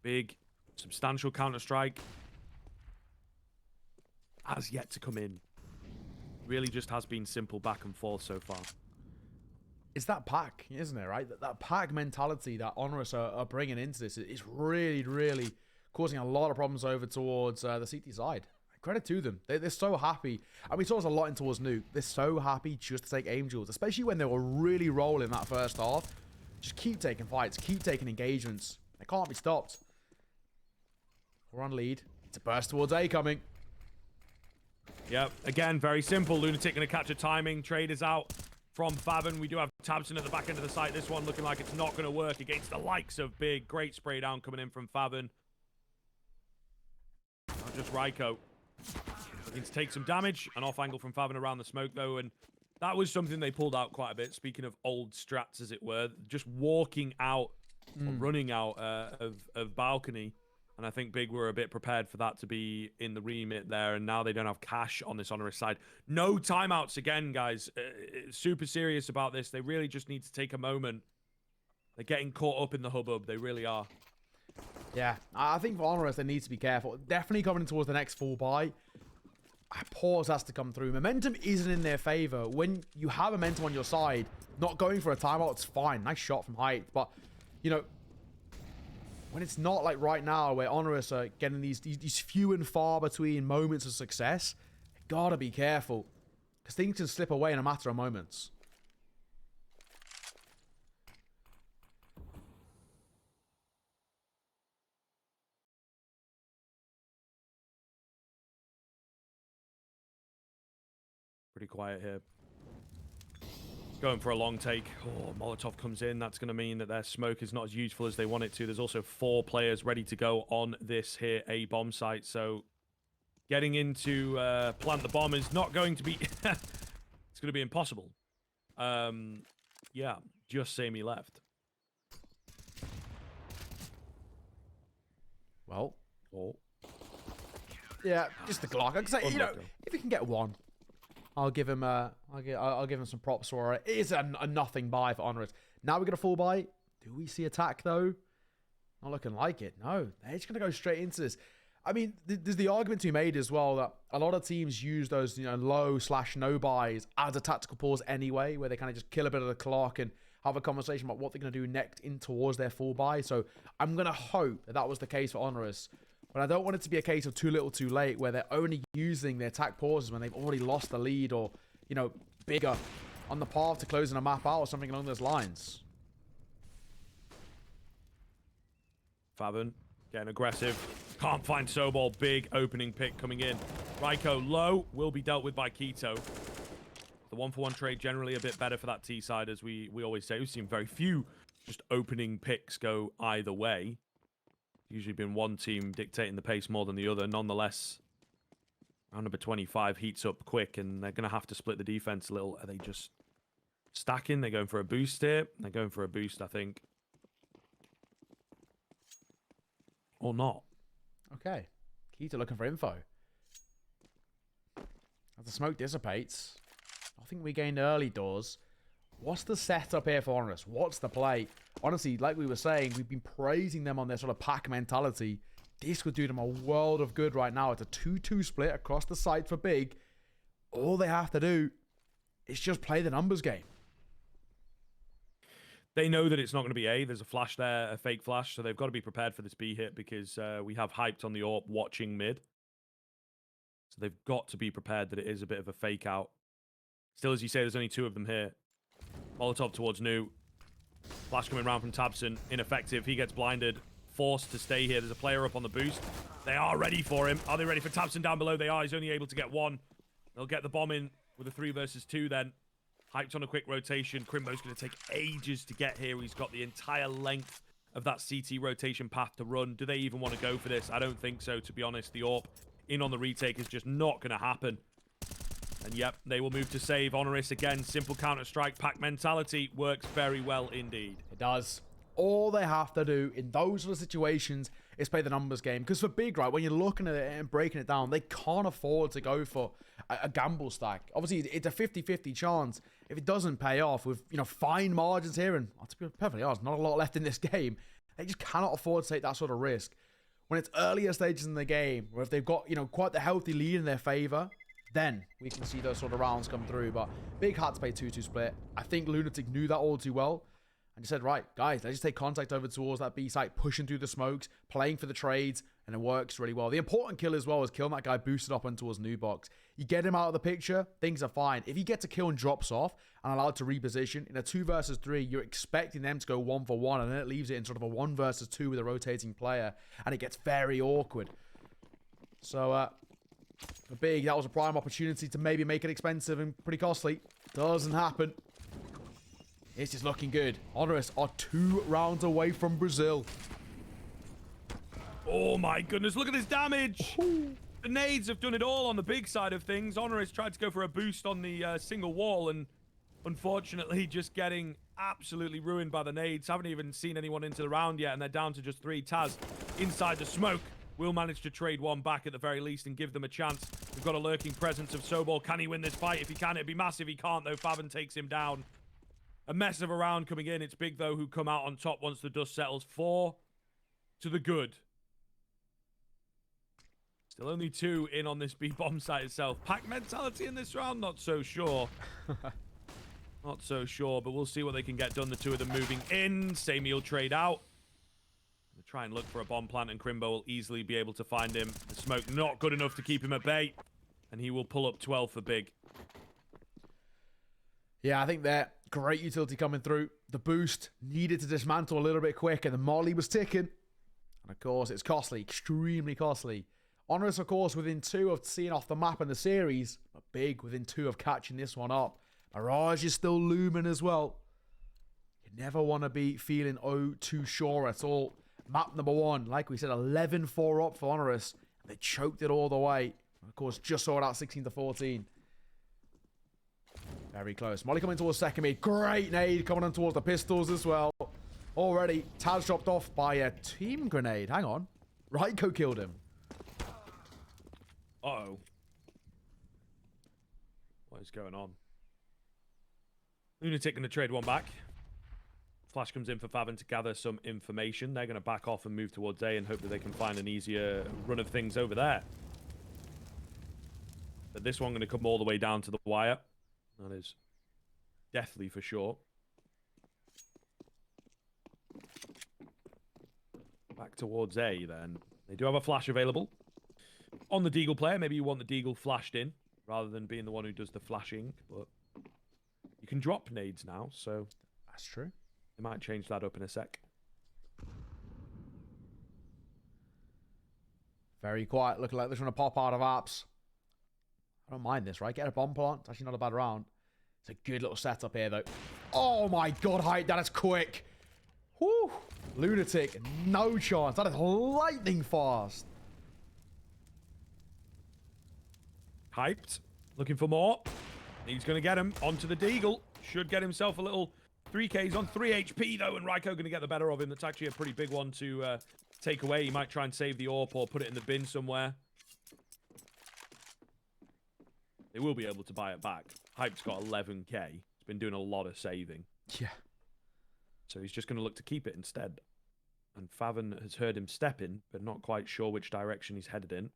S2: Big, substantial counter-strike has yet to come in. Really just has been simple back and forth so far.
S1: It's that pack, isn't it, right? That pack mentality that HONORIS are bringing into this is really causing a lot of problems over towards the CT side. Credit to them. They're so happy. And we saw this a lot in towards Nuke. They're so happy just to take aim duels, especially when they were really rolling that first half. Just keep taking fights, keep taking engagements. They can't be stopped. We're on lead. It's a burst towards A coming.
S2: Yep, again, very simple. Lunatic going to catch a timing. Trade is out from Faben. We do have Tabson at the back end of the site. This one looking like it's not going to work against the likes of Big. Great spray down coming in from Faben. Not just Raiko. Looking to take some damage. An off angle from Faben around the smoke, though. And that was something they pulled out quite a bit. Speaking of old strats, as it were. Just walking out, or running out of balcony. And I think Big were a bit prepared for that to be in the remit there. And now they don't have cash on this HONORIS side. No timeouts again, guys. Super serious about this. They really just need to take a moment. They're getting caught up in the hubbub. They really are.
S1: Yeah, I think for HONORIS, they need to be careful. Definitely coming towards the next full buy. A pause has to come through. Momentum isn't in their favor. When you have momentum on your side, not going for a timeout, it's fine. Nice shot from height. But, you know, when it's not like right now where HONORIS are getting these few and far between moments of success, you gotta be careful. Because things can slip away in a matter of moments.
S2: Pretty quiet here. Going for a long take. Oh, Molotov comes in. That's going to mean that their smoke is not as useful as they want it to. There's also 4 players ready to go on this here A bomb site. So getting into plant the bomb is not going to be... it's going to be impossible. Yeah, just SaMey left.
S1: Well, yeah, just the Glock. I'd say, you know, if he can get one, I'll give him I'll give him some props for it. It is a nothing buy for HONORIS. Now we get a full buy. Do we see attack though? Not looking like it. No, they're just gonna go straight into this. I mean, there's the argument to be made as well that a lot of teams use those, you know, low/no buys as a tactical pause anyway, where they kind of just kill a bit of the clock and have a conversation about what they're going to do next in towards their full buy. So I'm going to hope that that was the case for HONORIS. But I don't want it to be a case of too little too late, where they're only using their attack pauses when they've already lost the lead, or, you know, bigger on the path to closing a map out or something along those lines.
S2: Faven getting aggressive. Can't find Sobol. Big opening pick coming in. Ryko low. Will be dealt with by Keto. The 1-for-1 trade generally a bit better for that T side, as we always say. We've seen very few just opening picks go either way. Usually been one team dictating the pace more than the other. Nonetheless, round number 25 heats up quick, and they're going to have to split the defense a little. Are they just stacking? They're going for a boost here. They're going for a boost, I think. Or not.
S1: Okay. Keto looking for info. As the smoke dissipates, I think we gained early doors. What's the setup here for HONORIS? What's the play? Honestly, like we were saying, we've been praising them on their sort of pack mentality. This would do them a world of good right now. It's a 2-2 split across the site for big. All they have to do is just play the numbers game.
S2: They know that it's not going to be A. There's a flash there, a fake flash, so they've got to be prepared for this B hit, because we have hyped on the AWP watching mid. So they've got to be prepared that it is a bit of a fake out. Still, as you say, there's only 2 of them here. Molotov towards New. Flash coming around from Tabson. Ineffective. He gets blinded. Forced to stay here. There's a player up on the boost. They are ready for him. Are they ready for Tabson down below? They are. He's only able to get 1. They'll get the bomb in with a 3 versus 2 then. Hyped on a quick rotation. Krimbo's going to take ages to get here. He's got the entire length of that CT rotation path to run. Do they even want to go for this? I don't think so, to be honest. The AWP in on the retake is just not going to happen. And yep, they will move to save. HONORIS again. Simple Counter-Strike pack mentality works very well indeed.
S1: It does. All they have to do in those sort of situations is play the numbers game. Because for big, right, when you're looking at it and breaking it down, they can't afford to go for a gamble stack. Obviously, it's a 50-50 chance. If it doesn't pay off with, you know, fine margins here, and to be perfectly honest, not a lot left in this game, they just cannot afford to take that sort of risk. When it's earlier stages in the game, where if they've got, you know, quite the healthy lead in their favor, then we can see those sort of rounds come through. But big had to play 2-2 split. I think Lunatic knew that all too well. And he said, right, guys, let's just take contact over towards that B site, pushing through the smokes, playing for the trades, and it works really well. The important kill as well is killing that guy boosted up on towards New Box. You get him out of the picture, things are fine. If he gets a kill and drops off and allowed to reposition, in a 2 versus 3, you're expecting them to go 1-for-1, and then it leaves it in sort of a 1 versus 2 with a rotating player, and it gets very awkward. So, for big, that was a prime opportunity to maybe make it expensive and pretty costly. Doesn't happen. This is looking good. HONORIS are 2 rounds away from Brazil.
S2: Oh my goodness, look at this damage! Ooh. The nades have done it all on the big side of things. HONORIS tried to go for a boost on the single wall, and unfortunately just getting absolutely ruined by the nades. Haven't even seen anyone into the round yet, and they're down to just 3. Taz inside the smoke will manage to trade 1 back at the very least and give them a chance. We've got a lurking presence of Sobol. Can he win this fight? If he can, it'd be massive. He can't, though. Faven takes him down. A mess of a round coming in. It's Big, though, who come out on top once the dust settles. 4 to the good. Still only 2 in on this B-bomb site itself. Pack mentality in this round? Not so sure. Not so sure, but we'll see what they can get done. The 2 of them moving in. SaMey will trade out. They'll try and look for a bomb plant, and Krimbo will easily be able to find him. The smoke not good enough to keep him at bay, and he will pull up 12 for Big.
S1: Yeah, I think that great utility coming through. The boost needed to dismantle a little bit quicker. The molly was ticking. And of course, it's costly, extremely costly. HONORIS, of course, within 2 of seeing off the map in the series, but Big within 2 of catching this one up. Mirage is still looming as well. You never want to be feeling too sure at all. Map number 1, like we said, 11-4 up for HONORIS. They choked it all the way. Of course, just saw it out 16-14. Very close. Molly coming towards second mid. Great nade coming on towards the pistols as well. Already, Taz dropped off by a team grenade. Hang on. Ryko killed him.
S2: Uh-oh. What is going on? Lunatic going to trade one back. Flash comes in for Favin to gather some information. They're going to back off and move towards A and hope that they can find an easier run of things over there. But this one going to come all the way down to the wire. That is deathly for sure. Back towards A then. They do have a flash available. On the Deagle player, maybe you want the Deagle flashed in rather than being the one who does the flashing. But you can drop nades now, so
S1: that's true.
S2: They might change that up in a sec.
S1: Very quiet. Looking like they're trying to pop out of apps. I don't mind this, right? Get a bomb plant. It's actually not a bad round. It's a good little setup here, though. Oh, my God, Hype. That is quick. Whew. Lunatic, no chance. That is lightning fast.
S2: Hyped. Looking for more. He's going to get him onto the Deagle. Should get himself a little 3Ks on 3 HP, though, and Ryko going to get the better of him. That's actually a pretty big one to take away. He might try and save the AWP or put it in the bin somewhere. They will be able to buy it back. Hype's got 11k. He's been doing a lot of saving.
S1: Yeah.
S2: So he's just going to look to keep it instead. And Favin has heard him step in, but not quite sure which direction he's headed in.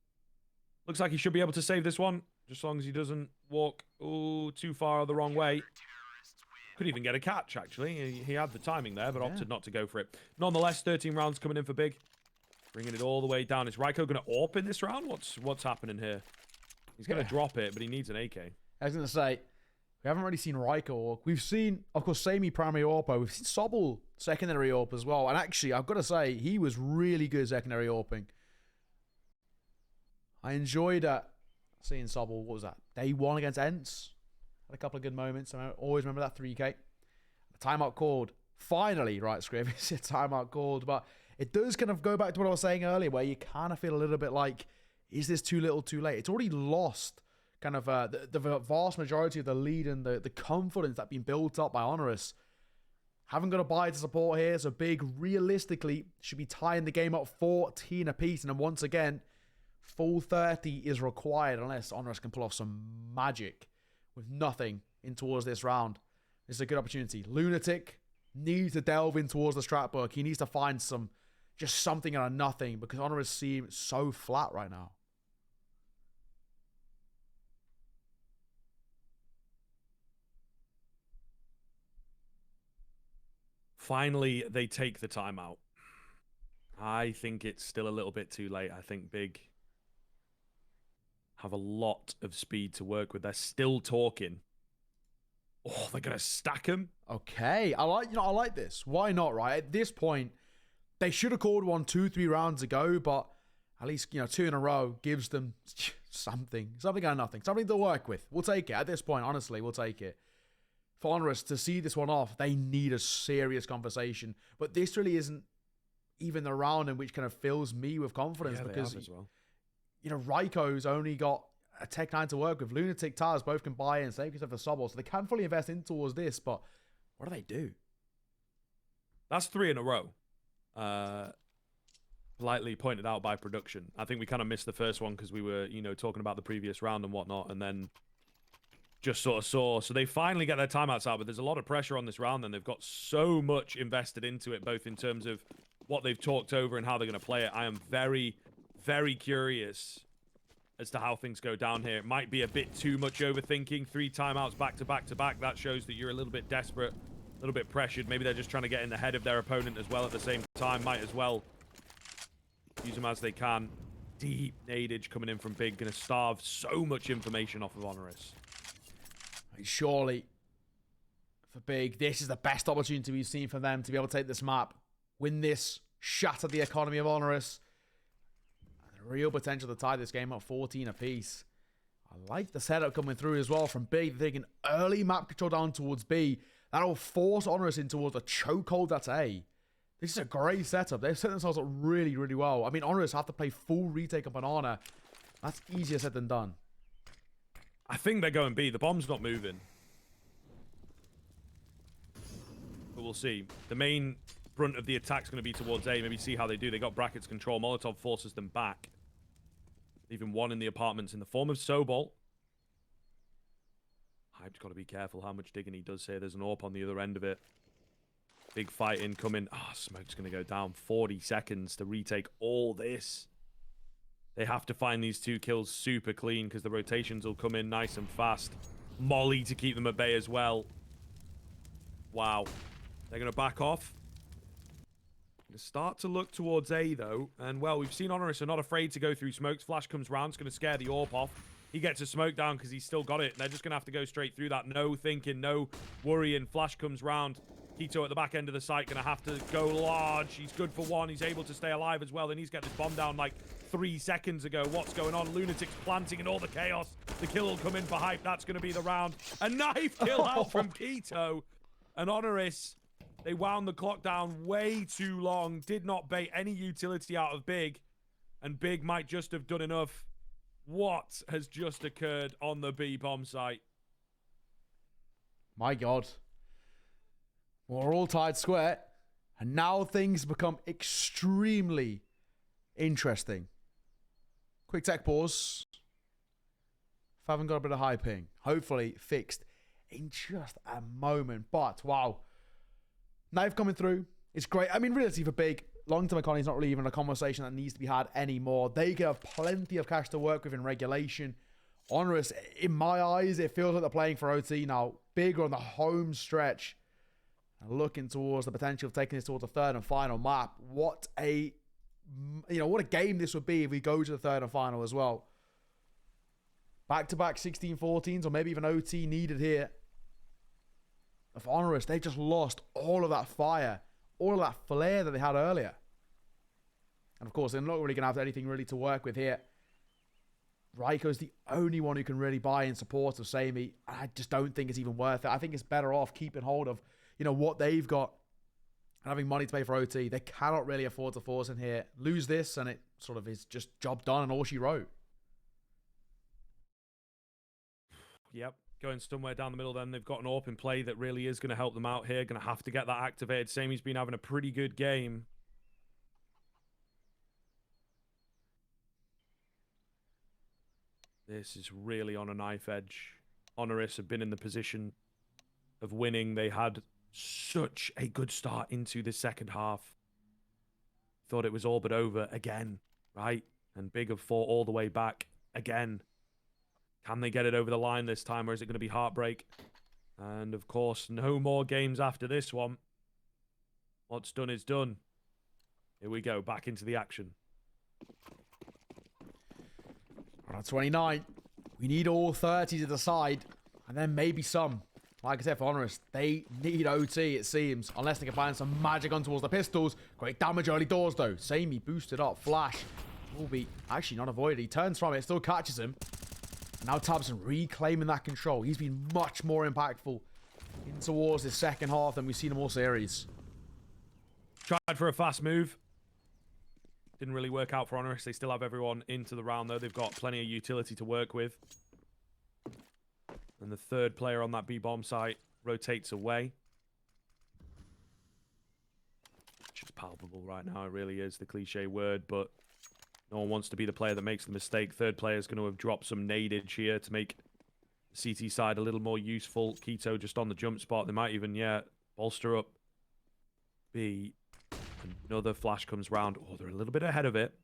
S2: Looks like he should be able to save this one, just as long as he doesn't walk too far the wrong way. Could even get a catch, actually. He had the timing there, but opted not to go for it. Nonetheless, 13 rounds coming in for Big. Bringing it all the way down. Is Ryko going to AWP in this round? What's happening here? He's going to drop it, but he needs an AK.
S1: I was going to say, we haven't really seen Ryko AWP. We've seen, of course, SaMey primary AWP. We've seen Sobol secondary AWP as well. And actually, I've got to say, he was really good secondary AWPing. I enjoyed seeing Sobol, what was that? Day 1 against Ents. Had a couple of good moments. I always remember that 3K. The timeout called. Finally, right, Scriv, it's a timeout called. But it does kind of go back to what I was saying earlier, where you kind of feel a little bit like, is this too little too late? It's already lost kind of the vast majority of the lead and the confidence that's been built up by HONORIS. Haven't got a buy to support here, so Big realistically should be tying the game up 14 apiece. And then once again, full 30 is required unless HONORIS can pull off some magic with nothing in towards this round. This is a good opportunity. Lunatic needs to delve in towards the strat book. He needs to find just something out of nothing because HONORIS seem so flat right now.
S2: Finally, they take the timeout. I think it's still a little bit too late. I think Big have a lot of speed to work with. They're still talking. Oh, they're going to stack him.
S1: Okay. I like this. Why not, right? At this point, they should have called 1 2-3 rounds ago, but at least, 2 in a row gives them something out of nothing, something to work with. We'll take it. At this point, honestly, we'll take it. For HONORIS to see this one off, they need a serious conversation. But this really isn't even the round in which kind of fills me with confidence because, Ryko's only got a Tech 9 to work with. Lunatic, Taz both can buy in, save yourself for Sobol. So they can fully invest in towards this, but what do they do?
S2: That's 3 in a row. Politely pointed out by production. I think we kind of missed the first one because we were, talking about the previous round and whatnot, and then just sort of saw. So they finally get their timeouts out, but there's a lot of pressure on this round, and they've got so much invested into it, both in terms of what they've talked over and how they're going to play it. I am very, very curious as to how things go down here. It might be a bit too much overthinking. 3 timeouts back to back to back. That shows that you're a little bit desperate, a little bit pressured. Maybe they're just trying to get in the head of their opponent as well at the same time. Might as well use them as they can. Deep nadage coming in from Big. Going to starve so much information off of HONORIS.
S1: Surely, for Big, this is the best opportunity we've seen for them to be able to take this map, win this, shatter the economy of HONORIS. real potential to tie this game up 14 apiece. I like the setup coming through as well from B. They're taking early map control down towards B. That'll force HONORIS in towards a chokehold that's A. This is a great setup. They've set themselves up really, really well. I mean, HONORIS have to play full retake on Banana. That's easier said than done.
S2: I think they're going B. The bomb's not moving. But we'll see. The main brunt of the attack's going to be towards A. Maybe see how they do. They got brackets control. Molotov forces them back. Even one in the apartments in the form of Sobol. Hype's got to be careful how much digging he does here. There's an AWP on the other end of it. Big fight incoming. Smoke's going to go down. 40 seconds to retake all this. They have to find these 2 kills super clean because the rotations will come in nice and fast. Molly to keep them at bay as well. Wow. They're going to back off. Going to start to look towards A, though. And, well, we've seen HONORIS are not afraid to go through smokes. Flash comes round. It's going to scare the AWP off. He gets a smoke down because he's still got it. And they're just going to have to go straight through that. No thinking, no worrying. Flash comes round. Quito at the back end of the site going to have to go large. He's good for 1. He's able to stay alive as well. Then he's got this bomb down like 3 seconds ago. What's going on? Lunatic's planting in all the chaos. The kill will come in for Hype. That's going to be the round. A knife kill out from Quito. And HONORIS, they wound the clock down way too long. Did not bait any utility out of Big. And Big might just have done enough. What has just occurred on the B bomb site?
S1: My God. We're all tied square. And now things become extremely interesting. Quick tech pause. Haven't got a bit of high ping. Hopefully fixed in just a moment. But, wow. Knife coming through. It's great. I mean, realistically for Big, long-term economy is not really even a conversation that needs to be had anymore. They can have plenty of cash to work with in regulation. HONORIS, in my eyes, it feels like they're playing for OT now. Big on the home stretch. And looking towards the potential of taking this towards the third and final map. What a game this would be if we go to the third and final as well. Back-to-back 16-14s or maybe even OT needed here. Of HONORIS, they just lost all of that fire, all of that flair that they had earlier. And of course, they're not really going to have anything really to work with here. Raiko's the only one who can really buy in support of SaMey. I just don't think it's even worth it. I think it's better off keeping hold of, what they've got and having money to pay for OT. They cannot really afford to force in here. Lose this and it sort of is just job done and all she wrote.
S2: Yep. Going somewhere down the middle then. They've got an AWP in play that really is going to help them out here. Going to have to get that activated. SaMey's been having a pretty good game. This is really on a knife edge. HONORIS have been in the position of winning. They had such a good start into the second half. Thought it was all but over again, right? And Big have fought all the way back again. Can they get it over the line this time, or is it going to be heartbreak? And, of course, no more games after this one. What's done is done. Here we go, back into the action.
S1: Round 29. We need all 30 to decide, and then maybe some. Like I said, for HONORIS, they need OT, it seems. Unless they can find some magic on towards the pistols. Great damage early doors, though. SaMey boosted up. Flash will be actually not avoided. He turns from it, still catches him. And now Tabson reclaiming that control. He's been much more impactful in towards this second half than we've seen in all series.
S2: Tried for a fast move. Didn't really work out for HONORIS. They still have everyone into the round, though. They've got plenty of utility to work with. And the third player on that B-bomb site rotates away. Which is palpable right now. It really is the cliche word, but no one wants to be the player that makes the mistake. Third player is going to have dropped some nadage here to make the CT side a little more useful. Quito just on the jump spot. They might even, bolster up B. Another flash comes round. Oh, they're a little bit ahead of it.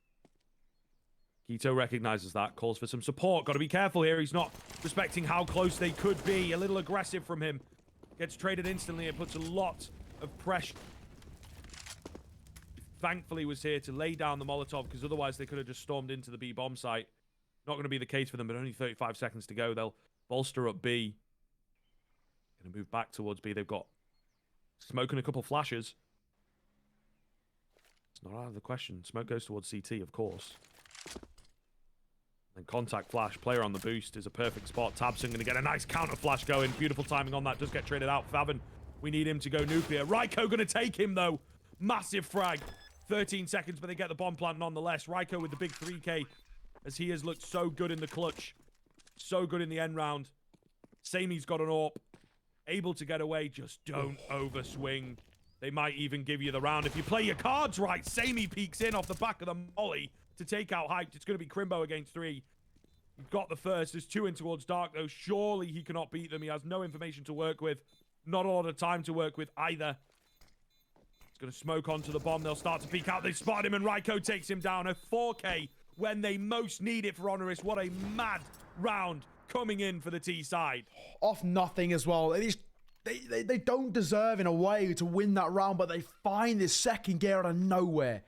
S2: Quito recognizes that, calls for some support. Got to be careful here. He's not respecting how close they could be. A little aggressive from him. Gets traded instantly. It puts a lot of pressure. Thankfully was here to lay down the Molotov, because otherwise they could have just stormed into the B bomb site. Not going to be the case for them, but only 35 seconds to go. They'll bolster up B. Going to move back towards B. They've got smoke and a couple flashes. It's not out of the question. Smoke goes towards CT, of course. And contact flash, player on the boost is a perfect spot. Tabson going to get a nice counter flash going. Beautiful timing on that. Does get traded out. Faven, we need him to go nuclear. Ryko going to take him, though. Massive frag. 13 seconds, but they get the bomb plant nonetheless. Ryko with the big 3K, as he has looked so good in the clutch. So good in the end round. SaMey's got an AWP. Able to get away. Just don't overswing. They might even give you the round. If you play your cards right, SaMey peeks in off the back of the molly to take out Hyped. It's going to be Krimbo against 3. He's got the first. There's 2 in towards Dark, though. Surely he cannot beat them. He has no information to work with. Not a lot of time to work with either. He's going to smoke onto the bomb. They'll start to peek out. They spot him, and Ryko takes him down. A 4K when they most need it for HONORIS. What a mad round coming in for the T side.
S1: Off nothing as well. They don't deserve, in a way, to win that round, but they find this second gear out of nowhere.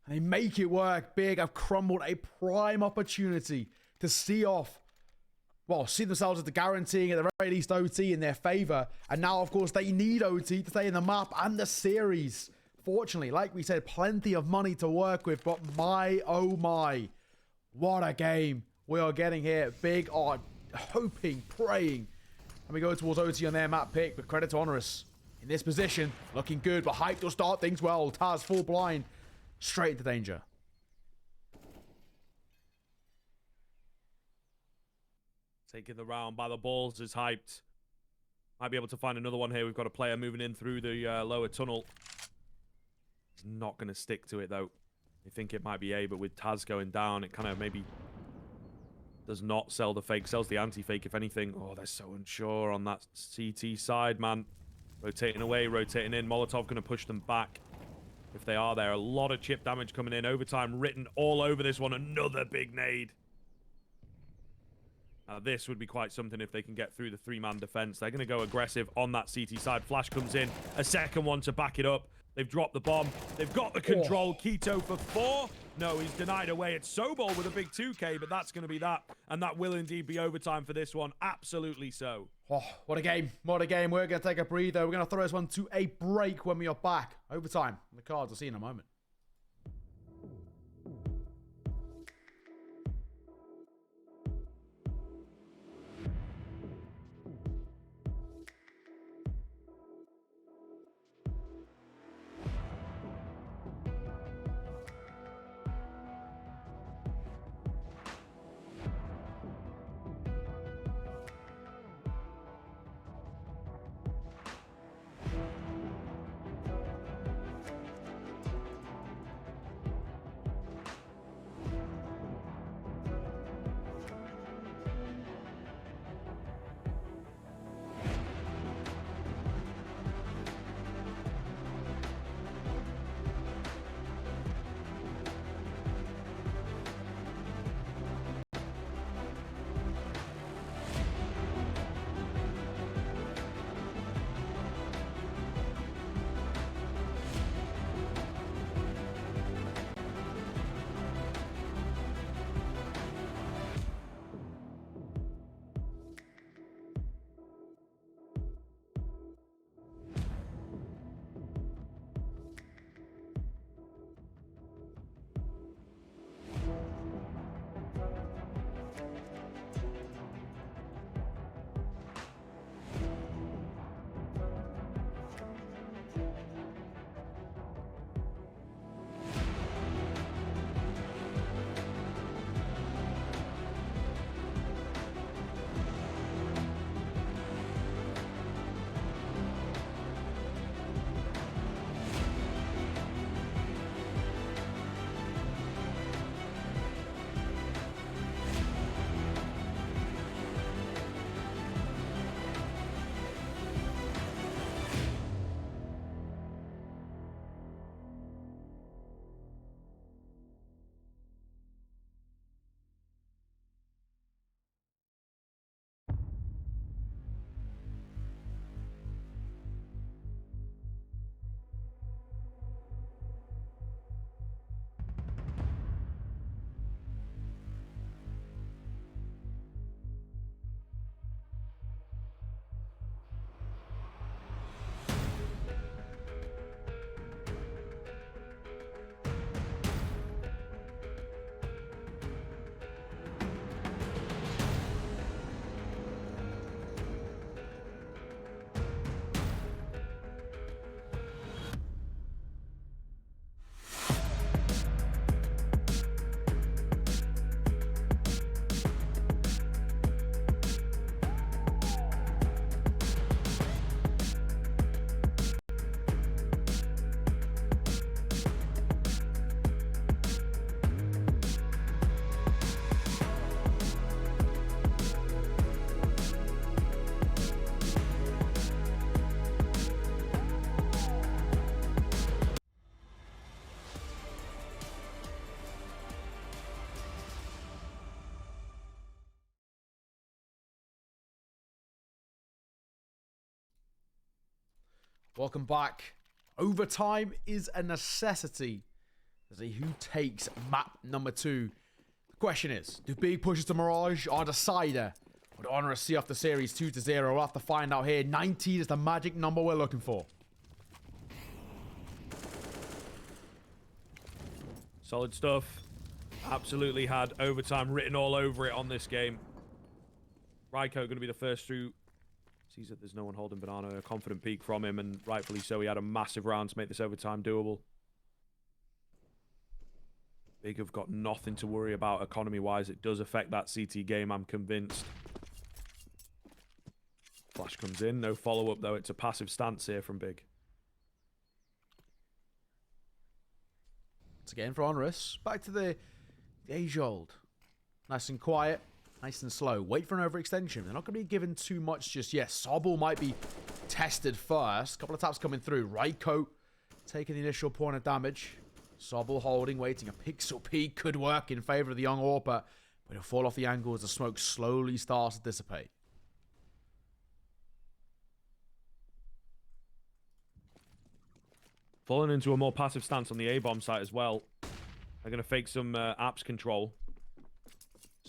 S1: And they make it work big. Have crumbled a prime opportunity to see off, well, see themselves as the guaranteeing, at the very least, OT in their favor. And now, of course, they need OT to stay in the map and the series. Fortunately, like we said, plenty of money to work with, but my, oh my, what a game we are getting here. Big are hoping, praying. And we go towards OT on their map pick, but credit to HONORIS. In this position, looking good, but Hype will start things well. Taz full blind, straight into danger.
S2: Taking the round by the balls is Hyped. Might be able to find another one here. We've got a player moving in through the lower tunnel. He's not going to stick to it, though. I think it might be A, but with Taz going down, it kind of maybe does not sell the fake, sells the anti-fake, if anything. Oh, they're so unsure on that CT side, man. Rotating away, rotating in. Molotov going to push them back if they are there. A lot of chip damage coming in. Overtime written all over this one. Another big nade. This would be quite something if they can get through the 3-man defense. They're going to go aggressive on that CT side. Flash comes in. A second one to back it up. They've dropped the bomb. They've got the control. Keto for 4. No, he's denied away. It's Sobol with a big 2K, but that's going to be that. And that will indeed be overtime for this one. Absolutely so.
S1: Oh, what a game. What a game. We're going to take a breather. We're going to throw this one to a break when we are back. Overtime. The cards, I'll see you in a moment. Welcome back. Overtime is a necessity. Let's see who takes map number 2. The question is, do Big pushes to Mirage or Decider? Would HONORIS see off the series 2-0? We'll have to find out here. 19 is the magic number we're looking for.
S2: Solid stuff. Absolutely had overtime written all over it on this game. Ryko going to be the first through. Sees that there's no one holding Banana. A confident peek from him, and rightfully so. He had a massive round to make this overtime doable. Big have got nothing to worry about economy-wise. It does affect that CT game, I'm convinced. Flash comes in. No follow-up, though. It's a passive stance here from Big.
S1: Once again for HONORIS. Back to the age-old. Nice and quiet. Nice and slow. Wait for an overextension. They're not going to be given too much just yet. Sobol might be tested first. Couple of taps coming through. Ryko taking the initial point of damage. Sobol holding, waiting. A pixel peek could work in favor of the young AWP, but it'll fall off the angle as the smoke slowly starts to dissipate.
S2: Falling into a more passive stance on the A-bomb site as well. They're going to fake some apps control.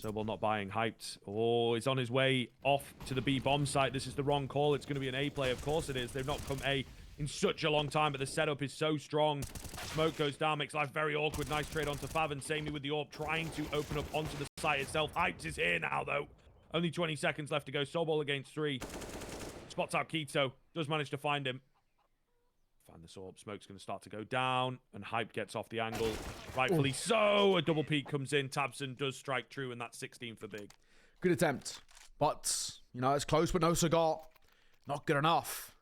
S2: Sobol not buying. Hyped. Oh, he's on his way off to the B-bomb site. This is the wrong call. It's going to be an A play. Of course it is. They've not come A in such a long time, but the setup is so strong. Smoke goes down, makes life very awkward. Nice trade onto Fav, and SaMey with the AWP trying to open up onto the site itself. Hyped is here now, though. Only 20 seconds left to go. Sobol against 3. Spots out Keto. Does manage to find him. Find this AWP. Smoke's going to start to go down, and Hype gets off the angle. Rightfully so. A double peek comes in. Tabson does strike true, and that's 16 for Big.
S1: Good attempt. But, you know, it's close, but no cigar. Not good enough.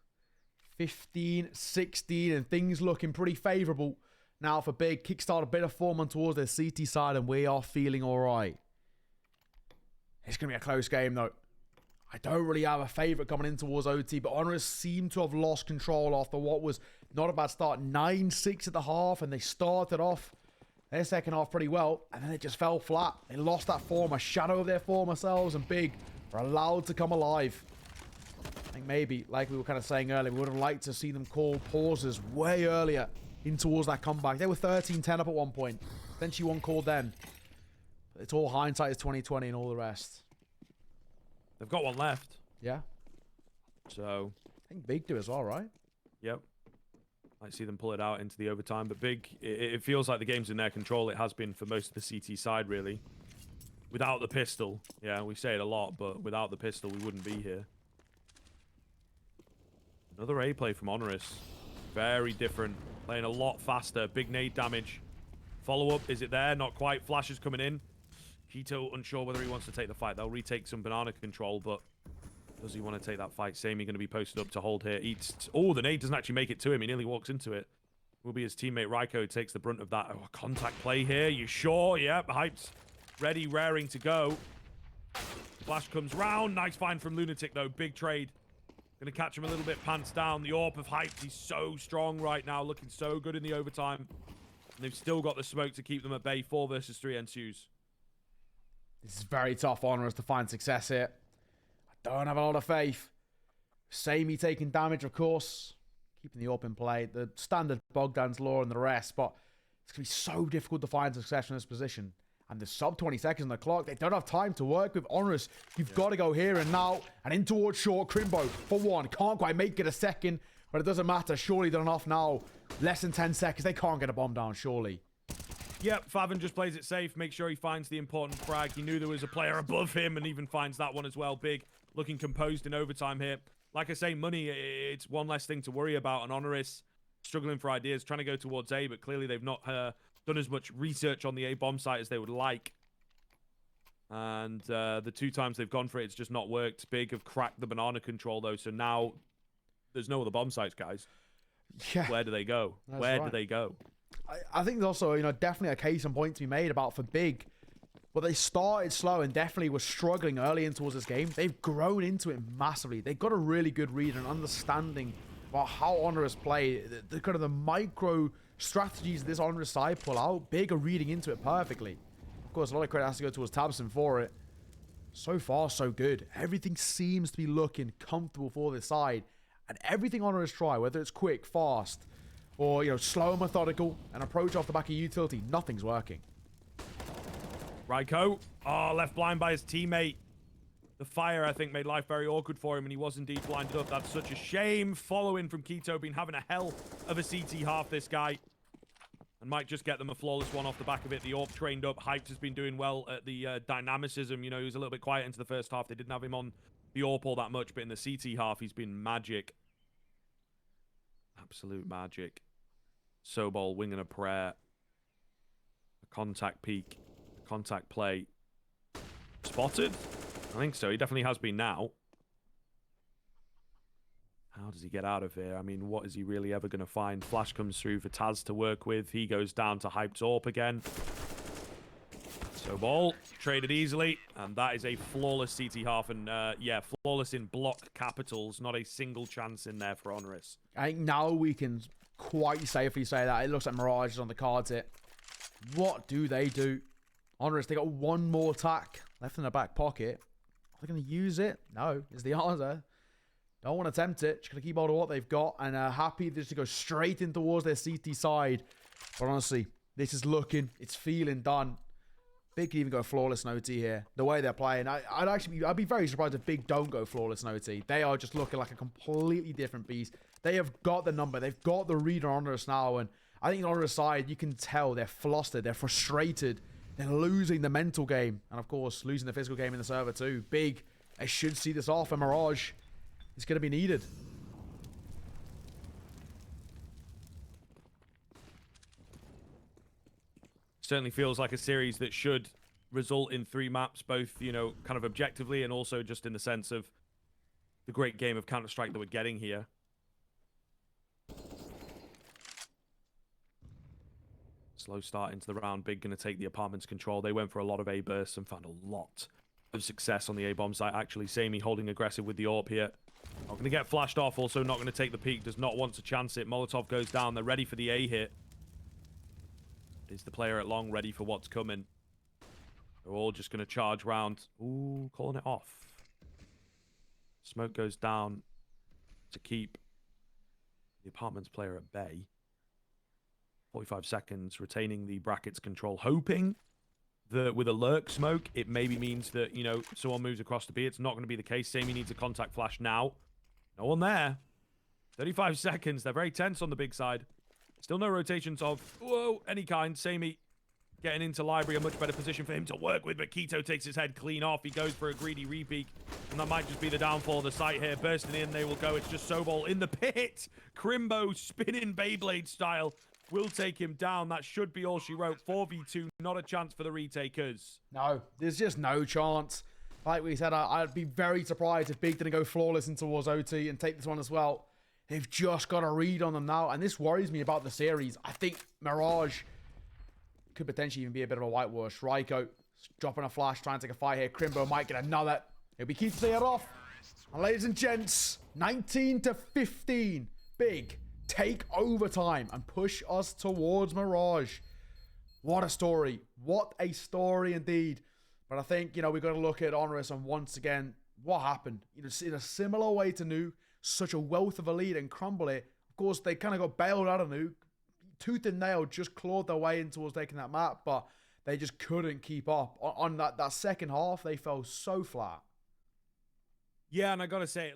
S1: 15, 16, and things looking pretty favorable now for Big. Kickstart a bit of form on towards their CT side, and we are feeling all right. It's going to be a close game, though. I don't really have a favourite coming in towards OT, but HONORIS seem to have lost control after what was not a bad start. 9-6 at the half, and they started off their second half pretty well, and then it just fell flat. They lost that form, a shadow of their former selves, and Big are allowed to come alive. I think maybe, like we were kind of saying earlier, we would have liked to see them call pauses way earlier in towards that comeback. They were 13-10 up at one point. Eventually one called then. But it's all hindsight is 2020 and all the rest.
S2: They've got one left.
S1: Yeah.
S2: So
S1: I think Big do as well, right?
S2: Yep. I see them pull it out into the overtime, but Big, it feels like the game's in their control. It has been for most of the CT side, really. Without the pistol. Yeah, we say it a lot, but without the pistol, we wouldn't be here. Another A play from HONORIS. Very different. Playing a lot faster. Big nade damage. Follow-up, is it there? Not quite. Flash is coming in. Keto unsure whether he wants to take the fight. They'll retake some banana control, but does he want to take that fight? SaMey going to be posted up to hold here. Eats. Oh, the nade doesn't actually make it to him. He nearly walks into it. Will be his teammate Ryko who takes the brunt of that. Oh, contact play here. You sure? Yep. Hype's ready, raring to go. Flash comes round. Nice find from Lunatic, though. Big trade. Going to catch him a little bit pants down. The AWP of Hyped. He's so strong right now. Looking so good in the overtime. And they've still got the smoke to keep them at bay. 4 versus 3 ensues.
S1: This is very tough for HONORIS to find success here. I don't have a lot of faith. SaMey taking damage, of course. Keeping the AWP in play. The standard Bogdan's law and the rest. But it's going to be so difficult to find success in this position. And there's sub 20 seconds on the clock. They don't have time to work with HONORIS. You've got to go here and now. And in towards short. Krimbo for 1. Can't quite make it a second. But it doesn't matter. Surely they're enough now. Less than 10 seconds. They can't get a bomb down, surely.
S2: Yep, Favin just plays it safe. Make sure he finds the important frag. He knew there was a player above him and even finds that one as well. Big, looking composed in overtime here. Like I say, money, it's one less thing to worry about. And HONORIS struggling for ideas, trying to go towards A, but clearly they've not done as much research on the A bomb site as they would like. And the 2 times they've gone for it, it's just not worked. Big have cracked the banana control, though. So now there's no other bomb sites, guys.
S1: Yeah.
S2: Where do they go? Where do they go?
S1: I think there's also, you know, definitely a case and point to be made about for Big. Well, they started slow and definitely were struggling early in towards this game. They've grown into it massively. They've got a really good read and understanding about how HONORIS play. The kind of the micro strategies this HONORIS side pull out. Big are reading into it perfectly. Of course, a lot of credit has to go towards Tabson for it. So far, so good. Everything seems to be looking comfortable for this side. And everything HONORIS try, whether it's quick, fast, or, you know, slow and methodical, and approach off the back of utility, nothing's working.
S2: Ryko, oh, left blind by his teammate. The fire, I think, made life very awkward for him, and he was indeed blinded up. That's such a shame. Following from Keto, been having a hell of a CT half, this guy. And might just get them a flawless one off the back of it. The AWP trained up. Hyped has been doing well at the dynamicism. You know, he was a little bit quiet into the first half. They didn't have him on the AWP all that much, but in the CT half, he's been magic. Absolute magic. Sobol, wing and a prayer. A contact peek. A contact play. Spotted? I think so. He definitely has been now. How does he get out of here? I mean, what is he really ever going to find? Flash comes through for Taz to work with. He goes down to Hyped AWP again. Sobol traded easily, and that is a flawless CT half. And yeah, flawless in block capitals. Not a single chance in there for HONORIS.
S1: I think now we can quite safely say that. It looks like Mirage is on the cards here. What do they do? HONORIS, they got one more attack left in the back pocket. Are they going to use it? No, is the answer. Don't want to tempt it. Just going to keep hold of what they've got, and happy just to go straight in towards their CT side. But honestly, this is looking, it's feeling done. Big could even go flawless in OT here. The way they're playing, I'd be very surprised if Big don't go flawless in OT. They are just looking like a completely different beast. They have got the number. They've got the read on HONORIS now, and I think on HONORIS side, you can tell they're flustered. They're frustrated. They're losing the mental game, and of course, losing the physical game in the server too. Big, they should see this off, and Mirage is going to be needed.
S2: Certainly feels like a series that should result in 3 maps, both, you know, kind of objectively and also just in the sense of the great game of Counter-Strike that we're getting here. Slow start into the round. Big going to take the apartment's control. They went for a lot of A bursts and found a lot of success on the A bomb site. Actually, SaMey holding aggressive with the AWP here. Not going to get flashed off. Also not going to take the peek. Does not want to chance it. Molotov goes down. They're ready for the A hit. Is the player at long ready for what's coming? They're all just going to charge round. Ooh, calling it off. Smoke goes down to keep the apartment's player at bay. 45 seconds, retaining the brackets control, hoping that with a lurk smoke, it maybe means that, you know, someone moves across the B. It's not going to be the case. SaMey needs a contact flash now. No one there. 35 seconds. They're very tense on the big side. Still no rotations of, whoa, any kind. SaMey getting into library, a much better position for him to work with, but Keto takes his head clean off. He goes for a greedy repeak, and that might just be the downfall of the site here. Bursting in, they will go. It's just Sobol in the pit. Krimbo spinning Beyblade style will take him down. That should be all she wrote. 4v2, not a chance for the retakers.
S1: No, there's just no chance. Like we said, I'd be very surprised if Big didn't go flawless in towards OT and take this one as well. They've just got a read on them now, and this worries me about the series. I think Mirage could potentially even be a bit of a whitewash. Ryko dropping a flash, trying to take a fight here. Krimbo might get another. It'll be key to stay it off. And ladies and gents, 19 to 15. Big take overtime and push us towards Mirage. What a story. What a story indeed. But I think, you know, we've got to look at HONORIS and once again, what happened? You know, in a similar way to Nuke, such a wealth of a lead and crumble it. Of course, they kind of got bailed out of Nuke. Tooth and nail just clawed their way in towards taking that map, but they just couldn't keep up. On that second half, they fell so flat.
S2: Yeah, and I got to say,